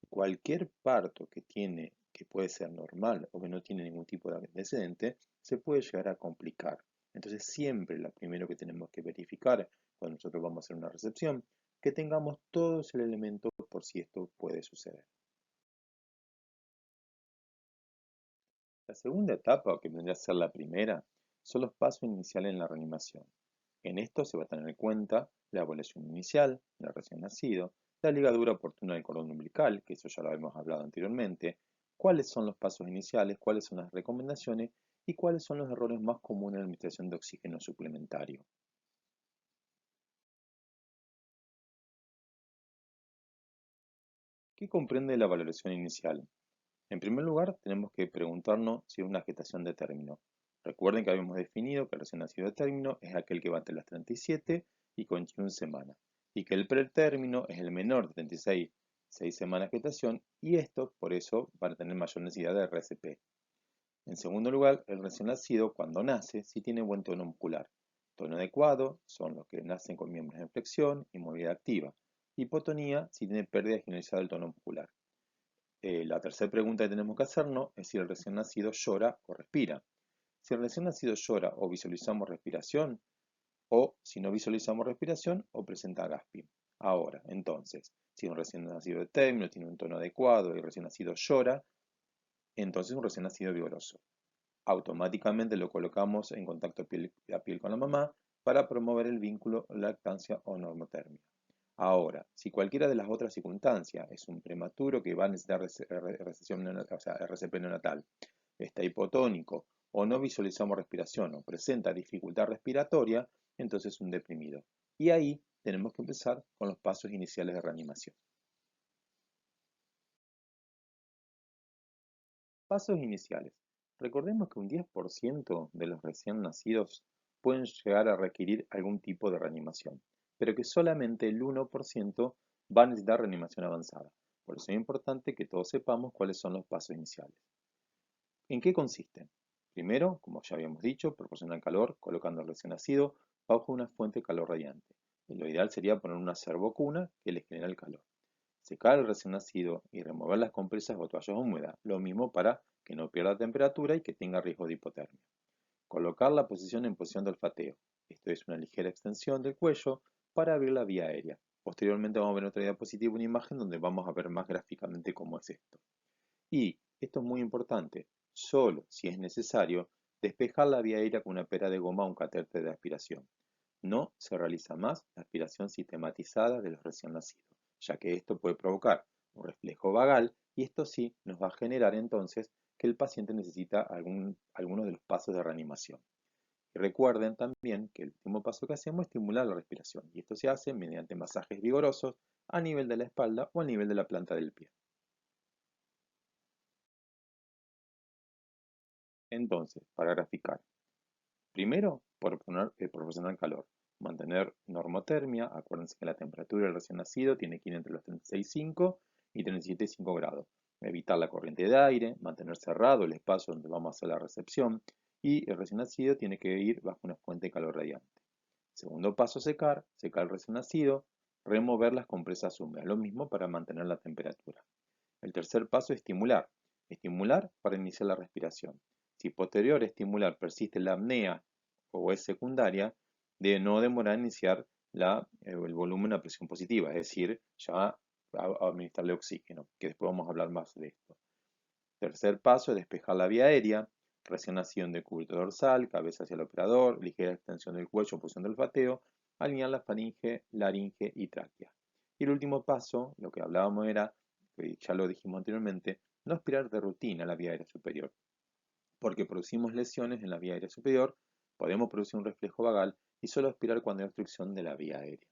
Cualquier parto que puede ser normal o que no tiene ningún tipo de antecedente, se puede llegar a complicar. Entonces siempre lo primero que tenemos que verificar cuando nosotros vamos a hacer una recepción, que tengamos todos el elemento por si esto puede suceder. La segunda etapa, que vendría a ser la primera, son los pasos iniciales en la reanimación. En esto se va a tener en cuenta la evaluación inicial del recién nacido, la ligadura oportuna del cordón umbilical, que eso ya lo hemos hablado anteriormente, cuáles son los pasos iniciales, cuáles son las recomendaciones y cuáles son los errores más comunes en la administración de oxígeno suplementario. ¿Qué comprende la valoración inicial? En primer lugar, tenemos que preguntarnos si es una gestación de término. Recuerden que habíamos definido que el recién nacido de término es aquel que va entre las 37 y 41 semanas, y que el pretérmino es el menor de 36, 6 semanas de gestación, y esto por eso van a tener mayor necesidad de RCP. En segundo lugar, el recién nacido, cuando nace, sí tiene buen tono muscular. Tono adecuado son los que nacen con miembros en flexión y movilidad activa. Hipotonía si tiene pérdida generalizada del tono muscular. La tercera pregunta que tenemos que hacernos es si el recién nacido llora o respira. Si el recién nacido llora o visualizamos respiración, o si no visualizamos respiración o presenta gasping. Ahora, entonces, si un recién nacido de término tiene un tono adecuado y el recién nacido llora, entonces un recién nacido vigoroso. Automáticamente lo colocamos en contacto piel a piel con la mamá para promover el vínculo lactancia o normotermia. Ahora, si cualquiera de las otras circunstancias es un prematuro que va a necesitar recesión neonatal, o sea, RCP neonatal, está hipotónico o no visualizamos respiración o presenta dificultad respiratoria, entonces es un deprimido. Y ahí tenemos que empezar con los pasos iniciales de reanimación. Pasos iniciales. Recordemos que un 10% de los recién nacidos pueden llegar a requerir algún tipo de reanimación, pero que solamente el 1% va a necesitar reanimación avanzada. Por eso es importante que todos sepamos cuáles son los pasos iniciales. ¿En qué consisten? Primero, como ya habíamos dicho, proporcionar calor colocando al recién nacido bajo una fuente de calor radiante. Lo ideal sería poner una servocuna que les genera el calor. Secar al recién nacido y remover las compresas o toallas húmedas, lo mismo para que no pierda temperatura y que tenga riesgo de hipotermia. Colocar la posición en posición de olfateo, esto es una ligera extensión del cuello para abrir la vía aérea. Posteriormente vamos a ver en otra diapositiva una imagen donde vamos a ver más gráficamente cómo es esto. Y, esto es muy importante, solo si es necesario, despejar la vía aérea con una pera de goma o un catéter de aspiración. No se realiza más la aspiración sistematizada de los recién nacidos, ya que esto puede provocar un reflejo vagal y esto sí nos va a generar entonces que el paciente necesita alguno de los pasos de reanimación. Y recuerden también que el último paso que hacemos es estimular la respiración y esto se hace mediante masajes vigorosos a nivel de la espalda o a nivel de la planta del pie. Entonces, para graficar, primero, proporcionar calor. Mantener normotermia. Acuérdense que la temperatura del recién nacido tiene que ir entre los 36,5 y 37,5 grados. Evitar la corriente de aire, mantener cerrado el espacio donde vamos a hacer la recepción y el recién nacido tiene que ir bajo una fuente de calor radiante. Segundo paso, secar. Secar el recién nacido. Remover las compresas húmedas. Lo mismo para mantener la temperatura. El tercer paso es estimular. Estimular para iniciar la respiración. Si posterior a estimular persiste la apnea o es secundaria, de no demorar en iniciar el volumen a presión positiva, es decir, ya administrarle oxígeno, que después vamos a hablar más de esto. Tercer paso es despejar la vía aérea, recién nacido en decúbito dorsal, cabeza hacia el operador, ligera extensión del cuello en posición del olfateo, alinear la faringe, laringe y tráquea. Y el último paso, lo que hablábamos era, que ya lo dijimos anteriormente, no aspirar de rutina la vía aérea superior, porque producimos lesiones en la vía aérea superior, podemos producir un reflejo vagal y solo aspirar cuando hay obstrucción de la vía aérea.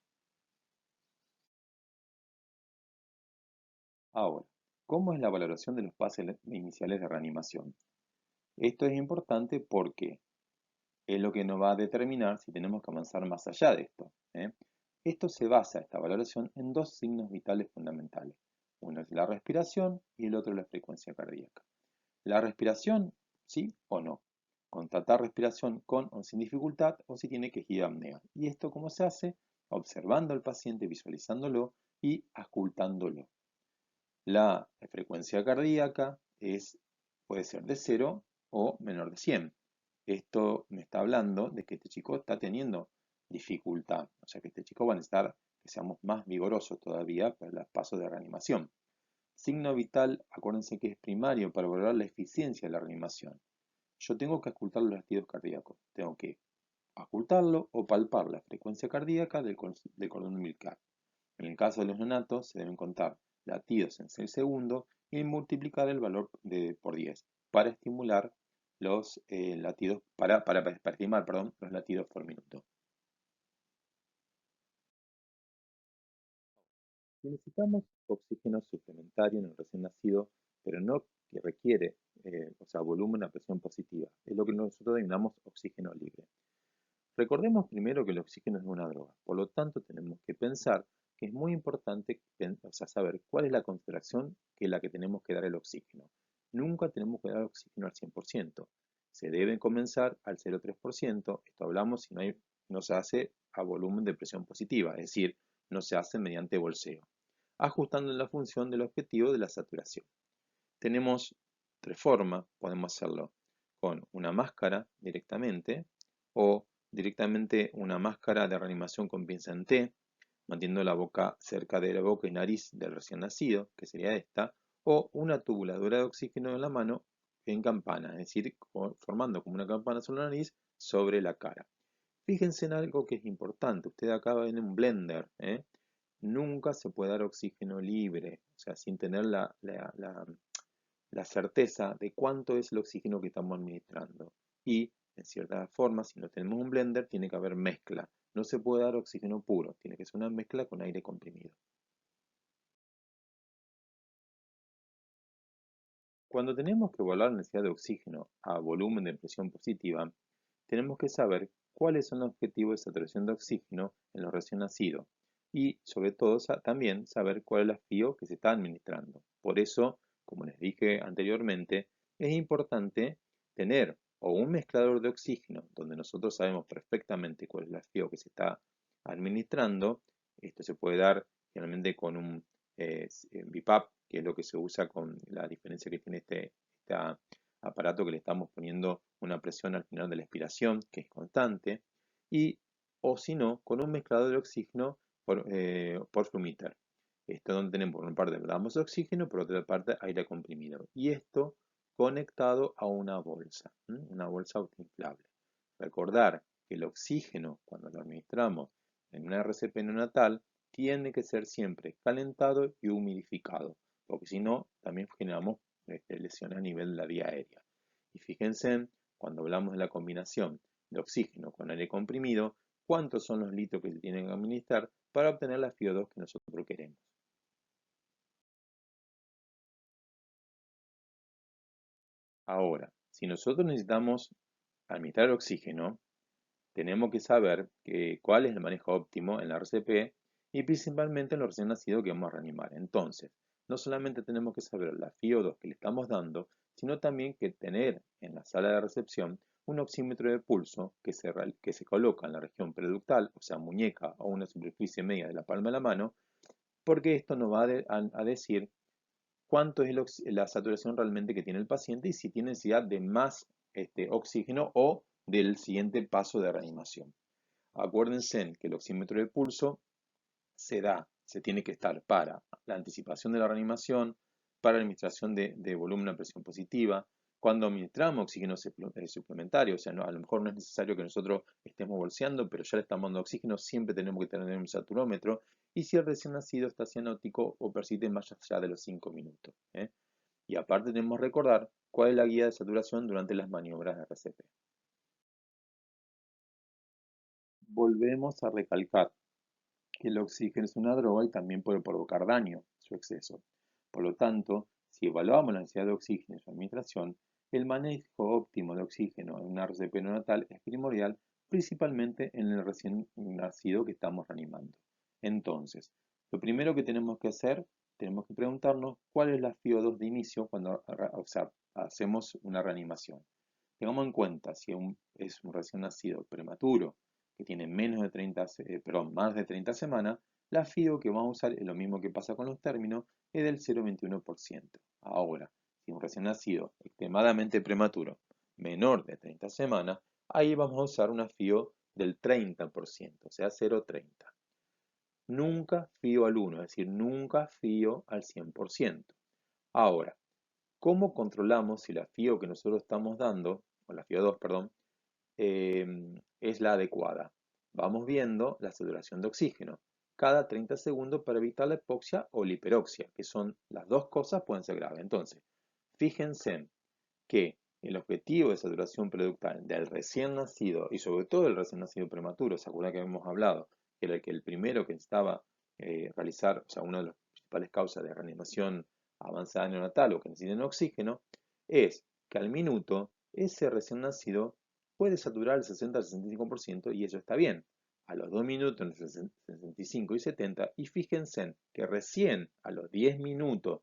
Ahora, ¿cómo es la valoración de los pasos iniciales de reanimación? Esto es importante porque es lo que nos va a determinar si tenemos que avanzar más allá de esto. Esto se basa, esta valoración, en dos signos vitales fundamentales. Uno es la respiración y el otro es la frecuencia cardíaca. La respiración, sí o no. Constatar respiración con o sin dificultad o si tiene quejida apnea. ¿Y esto cómo se hace? Observando al paciente, visualizándolo y auscultándolo. La frecuencia cardíaca puede ser de 0 o menor de 100. Esto me está hablando de que este chico está teniendo dificultad, o sea que este chico va a necesitar que seamos más vigorosos todavía para los pasos de reanimación. Signo vital, acuérdense que es primario para valorar la eficiencia de la reanimación. Yo tengo que ocultar los latidos cardíacos, tengo que ocultarlo o palpar la frecuencia cardíaca del cordón umbilical. En el caso de los neonatos, se deben contar latidos en 6 segundos y multiplicar el valor por 10 para estimular los latidos, para estimar, perdón, los latidos por minuto. Si necesitamos oxígeno suplementario en el recién nacido, pero no que requiere, volumen a presión positiva, es lo que nosotros denominamos oxígeno libre. Recordemos primero que el oxígeno es una droga, por lo tanto tenemos que pensar que es muy importante saber cuál es la concentración que es la que tenemos que dar el oxígeno. Nunca tenemos que dar oxígeno al 100%. Se debe comenzar al 0,3%. Esto hablamos si no se hace a volumen de presión positiva, es decir, no se hace mediante bolseo, ajustando la función del objetivo de la saturación. Tenemos tres formas, podemos hacerlo con una máscara directamente o directamente una máscara de reanimación con pinza en T, manteniendo la boca cerca de la boca y nariz del recién nacido, que sería esta, o una tubuladora de oxígeno en la mano en campana, es decir, formando como una campana sobre la nariz sobre la cara. Fíjense en algo que es importante. Usted acá ven un blender, ¿eh? Nunca se puede dar oxígeno libre, o sea, sin tener la certeza de cuánto es el oxígeno que estamos administrando. Y, en cierta forma, si no tenemos un blender, tiene que haber mezcla. No se puede dar oxígeno puro, tiene que ser una mezcla con aire comprimido. Cuando tenemos que evaluar la necesidad de oxígeno a volumen de presión positiva, tenemos que saber cuáles son los objetivos de saturación de oxígeno en los recién nacidos y, sobre todo, también saber cuál es el FIO que se está administrando. Por eso, como les dije anteriormente, es importante tener o un mezclador de oxígeno donde nosotros sabemos perfectamente cuál es el FIO que se está administrando. Esto se puede dar generalmente con un BIPAP, que es lo que se usa con la diferencia que tiene este aparato que le estamos poniendo una presión al final de la expiración, que es constante, y o si no, con un mezclador de oxígeno por flumiter. Esto donde tenemos por una parte damos oxígeno, por otra parte aire comprimido. Y esto conectado a una bolsa autoinflable. Recordar que el oxígeno, cuando lo administramos en una RCP neonatal, tiene que ser siempre calentado y humidificado, porque si no, también generamos lesiones a nivel de la vía aérea. Y fíjense, cuando hablamos de la combinación de oxígeno con aire comprimido, cuántos son los litros que se tienen que administrar para obtener la FiO2 que nosotros queremos. Ahora, si nosotros necesitamos administrar oxígeno, tenemos que saber cuál es el manejo óptimo en la RCP y principalmente en los recién nacidos que vamos a reanimar. Entonces, no solamente tenemos que saber la FiO2 que le estamos dando, sino también que tener en la sala de recepción un oxímetro de pulso que se coloca en la región periductal, o sea, muñeca o una superficie media de la palma de la mano, porque esto nos va a decir cuánto es la saturación realmente que tiene el paciente y si tiene necesidad de más oxígeno o del siguiente paso de reanimación. Acuérdense que el oxímetro de pulso se tiene que estar para la anticipación de la reanimación, para la administración de volumen a presión positiva, cuando administramos oxígeno suplementario, o sea, a lo mejor no es necesario que nosotros estemos bolseando, pero ya le estamos dando oxígeno, siempre tenemos que tener un saturómetro, y si el recién nacido está cianótico o persiste más allá de los 5 minutos. Y aparte tenemos que recordar cuál es la guía de saturación durante las maniobras de RCP. Volvemos a recalcar que el oxígeno es una droga y también puede provocar daño su exceso. Por lo tanto, si evaluamos la necesidad de oxígeno y su administración, el manejo óptimo de oxígeno en una RCP neonatal es primordial, principalmente en el recién nacido que estamos reanimando. Entonces, lo primero que tenemos que hacer, tenemos que preguntarnos cuál es la FiO2 de inicio cuando hacemos una reanimación. Tengamos en cuenta si es un recién nacido prematuro que tiene más de 30 semanas, la FIO que vamos a usar es lo mismo que pasa con los términos, es del 0,21%. Ahora, si un recién nacido extremadamente prematuro, menor de 30 semanas, ahí vamos a usar una FIO del 30%, o sea, 0,30. Nunca FIO al 1, es decir, nunca FIO al 100%. Ahora, ¿cómo controlamos si la FIO que nosotros estamos dando, o la FIO2, perdón, es la adecuada? Vamos viendo la saturación de oxígeno cada 30 segundos para evitar la hipoxia o la hiperoxia, que son las dos cosas pueden ser graves. Entonces, fíjense que el objetivo de saturación preductal del recién nacido y sobre todo el recién nacido prematuro, ¿se acuerdan que hemos hablado? Que era el primero que necesitaba realizar, o sea, una de las principales causas de reanimación avanzada neonatal o que necesiten oxígeno, es que al minuto ese recién nacido puede saturar el 60 al 65% y eso está bien. A los 2 minutos entre 65 y 70, y fíjense que recién a los 10 minutos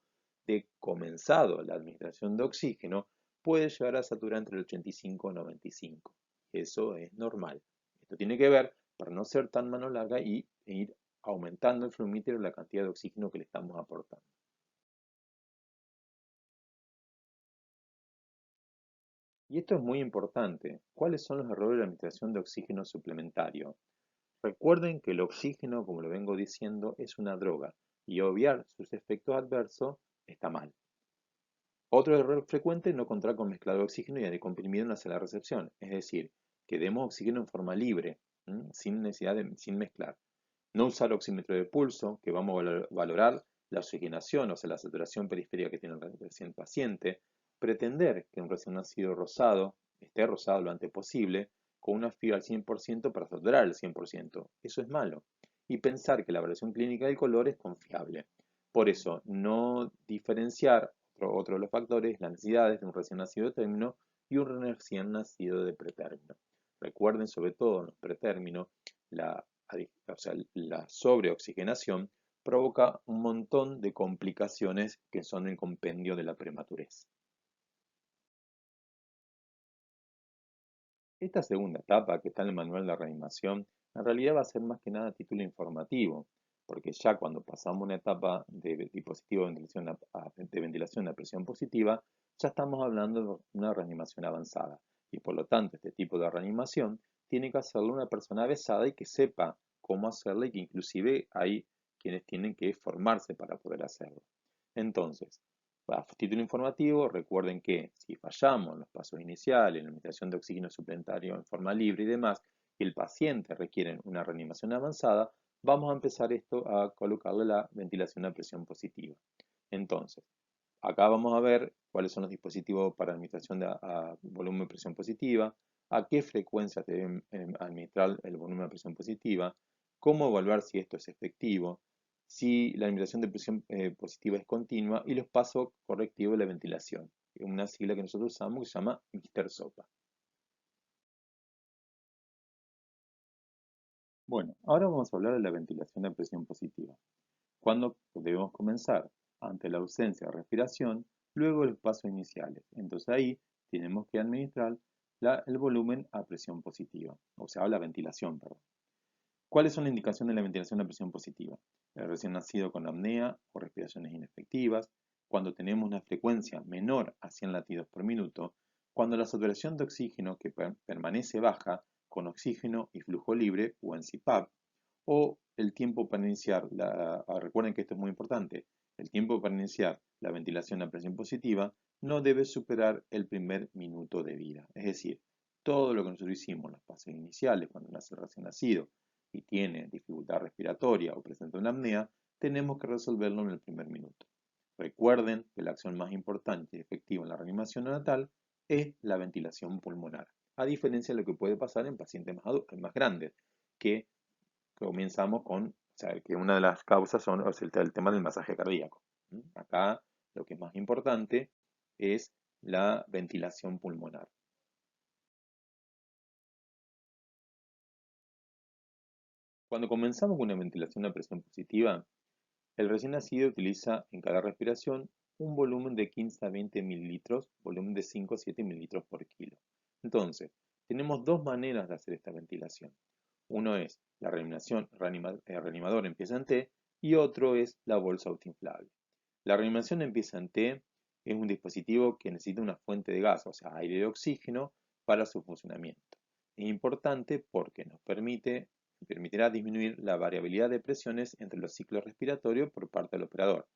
de comenzado la administración de oxígeno, puede llegar a saturar entre el 85 y 95. Eso es normal. Esto tiene que ver para no ser tan mano larga y ir aumentando el flumímetro y la cantidad de oxígeno que le estamos aportando. Y esto es muy importante. ¿Cuáles son los errores de la administración de oxígeno suplementario? Recuerden que el oxígeno, como lo vengo diciendo, es una droga y obviar sus efectos adversos está mal. Otro error frecuente es no contar con mezclador de oxígeno y aire comprimido en la sala de recepción, es decir, que demos oxígeno en forma libre, sin necesidad sin mezclar. No usar oxímetro de pulso, que vamos a valorar la oxigenación, o sea, la saturación periférica que tiene el recién paciente. Pretender que un recién nacido rosado esté rosado lo antes posible, con una fibra al 100% para saturar el 100%. Eso es malo. Y pensar que la evaluación clínica del color es confiable. Por eso, no diferenciar otro de los factores, las necesidades de un recién nacido de término y un recién nacido de pretérmino. Recuerden, sobre todo en los pretérminos, o sea, la sobreoxigenación provoca un montón de complicaciones que son el compendio de la prematurez. Esta segunda etapa que está en el manual de reanimación en realidad va a ser más que nada título informativo, porque ya cuando pasamos una etapa de dispositivo de ventilación a presión positiva, ya estamos hablando de una reanimación avanzada. Y por lo tanto, este tipo de reanimación tiene que hacerlo una persona avesada y que sepa cómo hacerla y que inclusive hay quienes tienen que formarse para poder hacerlo. Entonces, a título informativo, recuerden que si fallamos en los pasos iniciales, en la administración de oxígeno suplementario en forma libre y demás, y el paciente requiere una reanimación avanzada, vamos a empezar esto a colocarle la ventilación a presión positiva. Entonces, acá vamos a ver cuáles son los dispositivos para administración de volumen de presión positiva, a qué frecuencia se debe administrar el volumen de presión positiva, cómo evaluar si esto es efectivo, si la administración de presión positiva es continua y los pasos correctivos de la ventilación. Una sigla que nosotros usamos que se llama Mr. SOPA. Bueno, ahora vamos a hablar de la ventilación de presión positiva. ¿Cuándo debemos comenzar? Ante la ausencia de respiración, luego de los pasos iniciales. Entonces ahí tenemos que administrar el volumen a presión positiva, o sea, la ventilación, perdón. ¿Cuáles son las indicaciones de la ventilación a presión positiva? El recién nacido con apnea o respiraciones inefectivas, cuando tenemos una frecuencia menor a 100 latidos por minuto, cuando la saturación de oxígeno que permanece baja con oxígeno y flujo libre o en CPAP, o el tiempo para iniciar, recuerden que esto es muy importante, el tiempo para iniciar la ventilación a presión positiva no debe superar el primer minuto de vida. Es decir, todo lo que nosotros hicimos en los pasos iniciales, cuando nace el recién nacido, y tiene dificultad respiratoria o presenta una apnea, tenemos que resolverlo en el primer minuto. Recuerden que la acción más importante y efectiva en la reanimación neonatal es la ventilación pulmonar, a diferencia de lo que puede pasar en pacientes más grandes, que comenzamos con, o sea, que una de las causas son, o sea, el tema del masaje cardíaco. Acá lo que es más importante es la ventilación pulmonar. Cuando comenzamos con una ventilación a presión positiva, el recién nacido utiliza en cada respiración un volumen de 15 a 20 mililitros, volumen de 5 a 7 mililitros por kilo. Entonces, tenemos dos maneras de hacer esta ventilación. Uno es la reanimador empieza en T y otro es la bolsa autoinflable. La reanimación empieza en T es un dispositivo que necesita una fuente de gas, o sea, aire de oxígeno, para su funcionamiento. Es importante porque permitirá disminuir la variabilidad de presiones entre los ciclos respiratorios por parte del operador.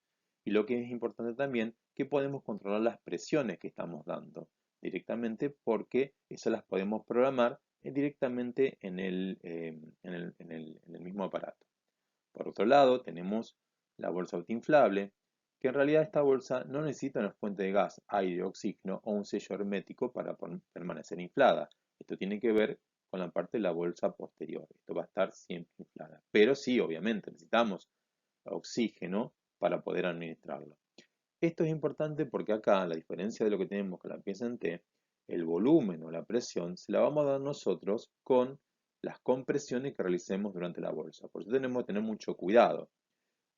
Y lo que es importante también, que podemos controlar las presiones que estamos dando directamente porque esas las podemos programar directamente en el mismo aparato. Por otro lado, tenemos la bolsa autoinflable, que en realidad esta bolsa no necesita una fuente de gas, aire, oxígeno o un sello hermético para permanecer inflada. Esto tiene que ver con la parte de la bolsa posterior. Esto va a estar siempre inflada. Pero sí, obviamente, necesitamos oxígeno para poder administrarlo. Esto es importante porque acá, a la diferencia de lo que tenemos con la pieza en T, el volumen o la presión se la vamos a dar nosotros con las compresiones que realicemos durante la bolsa. Por eso tenemos que tener mucho cuidado.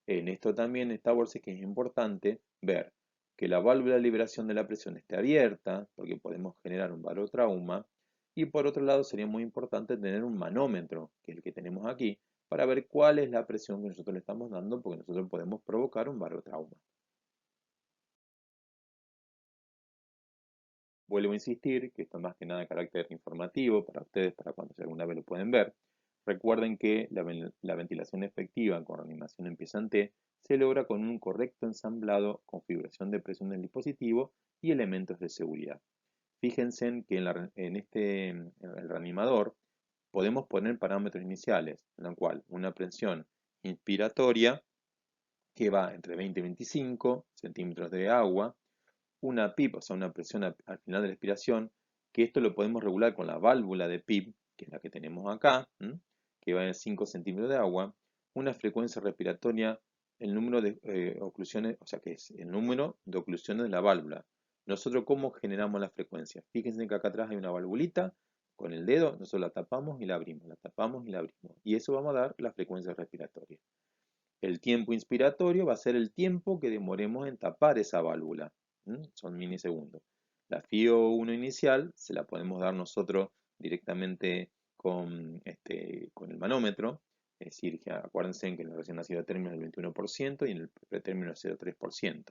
En esto también, esta bolsa, es que es importante ver que la válvula de liberación de la presión esté abierta, porque podemos generar un barotrauma. Y por otro lado, sería muy importante tener un manómetro, que es el que tenemos aquí, para ver cuál es la presión que nosotros le estamos dando, porque nosotros podemos provocar un barotrauma. Vuelvo a insistir que esto es más que nada de carácter informativo para ustedes, para cuando si alguna vez lo pueden ver. Recuerden que la ventilación efectiva con reanimación empieza en T se logra con un correcto ensamblado, configuración de presión del dispositivo y elementos de seguridad. Fíjense en que en el reanimador podemos poner parámetros iniciales, en la cual una presión inspiratoria que va entre 20 y 25 centímetros de agua, una PIP, o sea, una presión al final de la expiración, que esto lo podemos regular con la válvula de PIP, que es la que tenemos acá, que va en 5 centímetros de agua, una frecuencia respiratoria, el número de oclusiones, o sea, que es el número de oclusiones de la válvula. Nosotros, ¿cómo generamos la frecuencia? Fíjense que acá atrás hay una valvulita, con el dedo nosotros la tapamos y la abrimos, la tapamos y la abrimos. Y eso vamos a dar la frecuencia respiratoria. El tiempo inspiratorio va a ser el tiempo que demoremos en tapar esa válvula. Son milisegundos. La FIO1 inicial se la podemos dar nosotros directamente con el manómetro. Es decir, que acuérdense que en el recién nacido término es el 21% y en el pretérmino es 0,3%.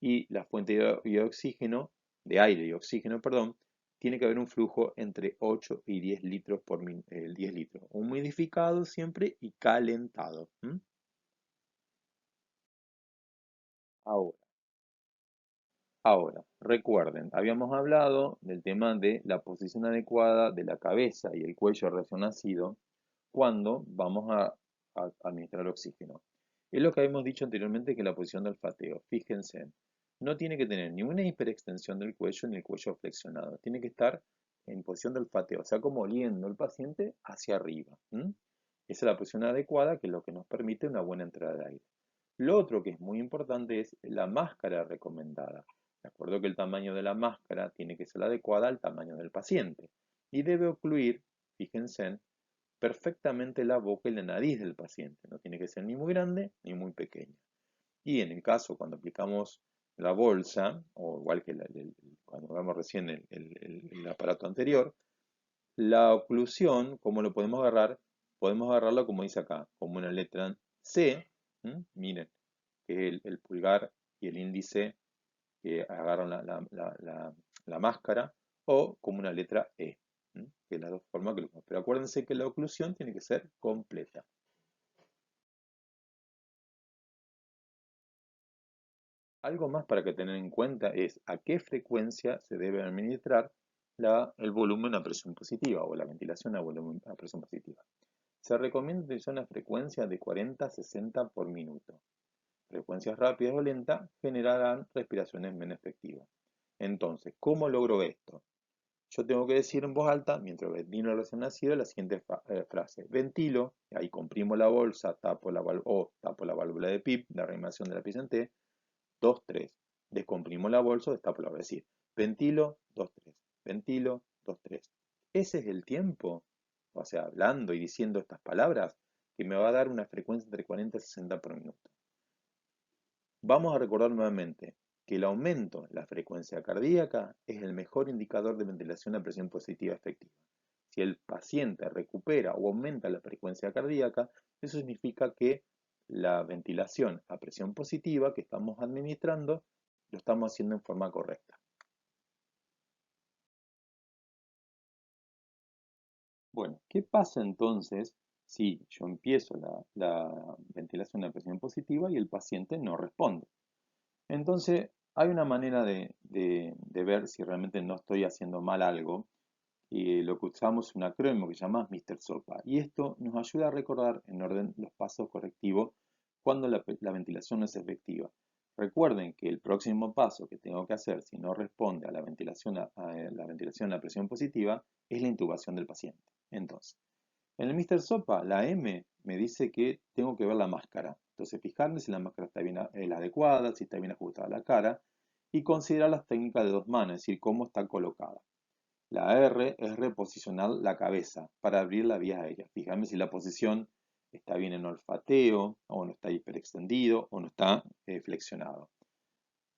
Y la fuente de oxígeno, de aire y oxígeno, perdón, tiene que haber un flujo entre 8 y 10 litros por 10 litros. Humidificado siempre y calentado. Ahora, recuerden, habíamos hablado del tema de la posición adecuada de la cabeza y el cuello recién nacido cuando vamos a administrar oxígeno. Es lo que habíamos dicho anteriormente que la posición del olfateo. Fíjense, no tiene que tener ni una hiperextensión del cuello ni el cuello flexionado. Tiene que estar en posición del olfateo, o sea, como oliendo el paciente hacia arriba. Esa es la posición adecuada, que es lo que nos permite una buena entrada de aire. Lo otro que es muy importante es la máscara recomendada. De acuerdo que el tamaño de la máscara tiene que ser adecuada al tamaño del paciente y debe ocluir, fíjense, perfectamente la boca y la nariz del paciente. No tiene que ser ni muy grande ni muy pequeña. Y en el caso cuando aplicamos la bolsa, o igual que cuando vemos recién el aparato anterior, la oclusión, ¿cómo lo podemos agarrar? Podemos agarrarlo como dice acá, como una letra C. Miren, que es el pulgar y el índice que agarran la máscara, o como una letra E, que es las dos formas que lo. Pero acuérdense que la oclusión tiene que ser completa. Algo más para que tener en cuenta es a qué frecuencia se debe administrar el volumen a presión positiva o la ventilación a volumen a presión positiva. Se recomienda utilizar una frecuencia de 40 a 60 por minuto. Frecuencias rápidas o lentas generarán respiraciones menos efectivas. Entonces, ¿cómo logro esto? Yo tengo que decir en voz alta, mientras ventilo el recién nacido, la siguiente frase. Ventilo, ahí comprimo la bolsa, tapo la válvula de PIP, de reanimación de la pieza en T, 2, 3. Descomprimo la bolsa, destapo la válvula. Es decir, ventilo, 2, 3. Ventilo, 2, 3. Ese es el tiempo, o sea, hablando y diciendo estas palabras, que me va a dar una frecuencia entre 40 y 60 por minuto. Vamos a recordar nuevamente que el aumento en la frecuencia cardíaca es el mejor indicador de ventilación a presión positiva efectiva. Si el paciente recupera o aumenta la frecuencia cardíaca, eso significa que la ventilación a presión positiva que estamos administrando lo estamos haciendo en forma correcta. Bueno, ¿qué pasa entonces si yo empiezo la ventilación a presión positiva y el paciente no responde? Entonces, hay una manera de ver si realmente no estoy haciendo mal algo, y lo que usamos es un acrónimo que se llama Mr. SOPA. Y esto nos ayuda a recordar en orden los pasos correctivos cuando la ventilación no es efectiva. Recuerden que el próximo paso que tengo que hacer si no responde a la ventilación a presión positiva es la intubación del paciente. Entonces, en el Mr. Sopa, la M me dice que tengo que ver la máscara. Entonces, fijarme si la máscara está bien la adecuada, si está bien ajustada a la cara, y considerar las técnicas de dos manos, es decir, cómo está colocada. La R es reposicionar la cabeza para abrir la vía aérea. Fijarme si la posición está bien en olfateo, o no está hiperextendido, o no está flexionado.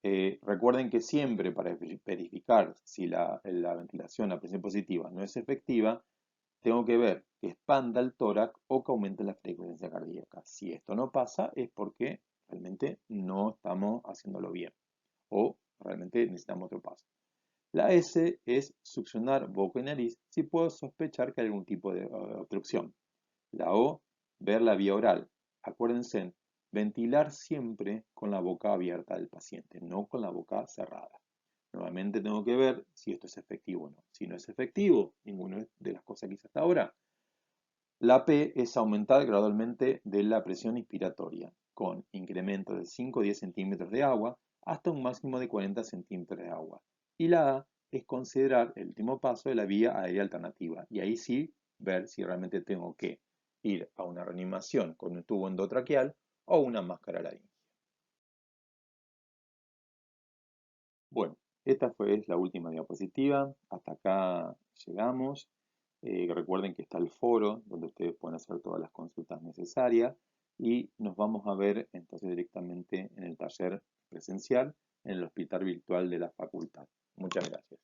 Recuerden que siempre para verificar si la ventilación a presión positiva no es efectiva, tengo que ver que expanda el tórax o que aumente la frecuencia cardíaca. Si esto no pasa es porque realmente no estamos haciéndolo bien o realmente necesitamos otro paso. La S es succionar boca y nariz si puedo sospechar que hay algún tipo de obstrucción. La O, ver la vía oral. Acuérdense, ventilar siempre con la boca abierta del paciente, no con la boca cerrada. Nuevamente tengo que ver si esto es efectivo o no. Si no es efectivo, ninguna de las cosas que hice hasta ahora, la P es aumentar gradualmente de la presión inspiratoria, con incremento de 5 o 10 centímetros de agua hasta un máximo de 40 centímetros de agua. Y la A es considerar el último paso de la vía aérea alternativa. Y ahí sí ver si realmente tengo que ir a una reanimación con un tubo endotraqueal o una máscara laríngea. Bueno, esta fue la última diapositiva. Hasta acá llegamos. Recuerden que está el foro donde ustedes pueden hacer todas las consultas necesarias y nos vamos a ver entonces directamente en el taller presencial en el hospital virtual de la facultad. Muchas gracias.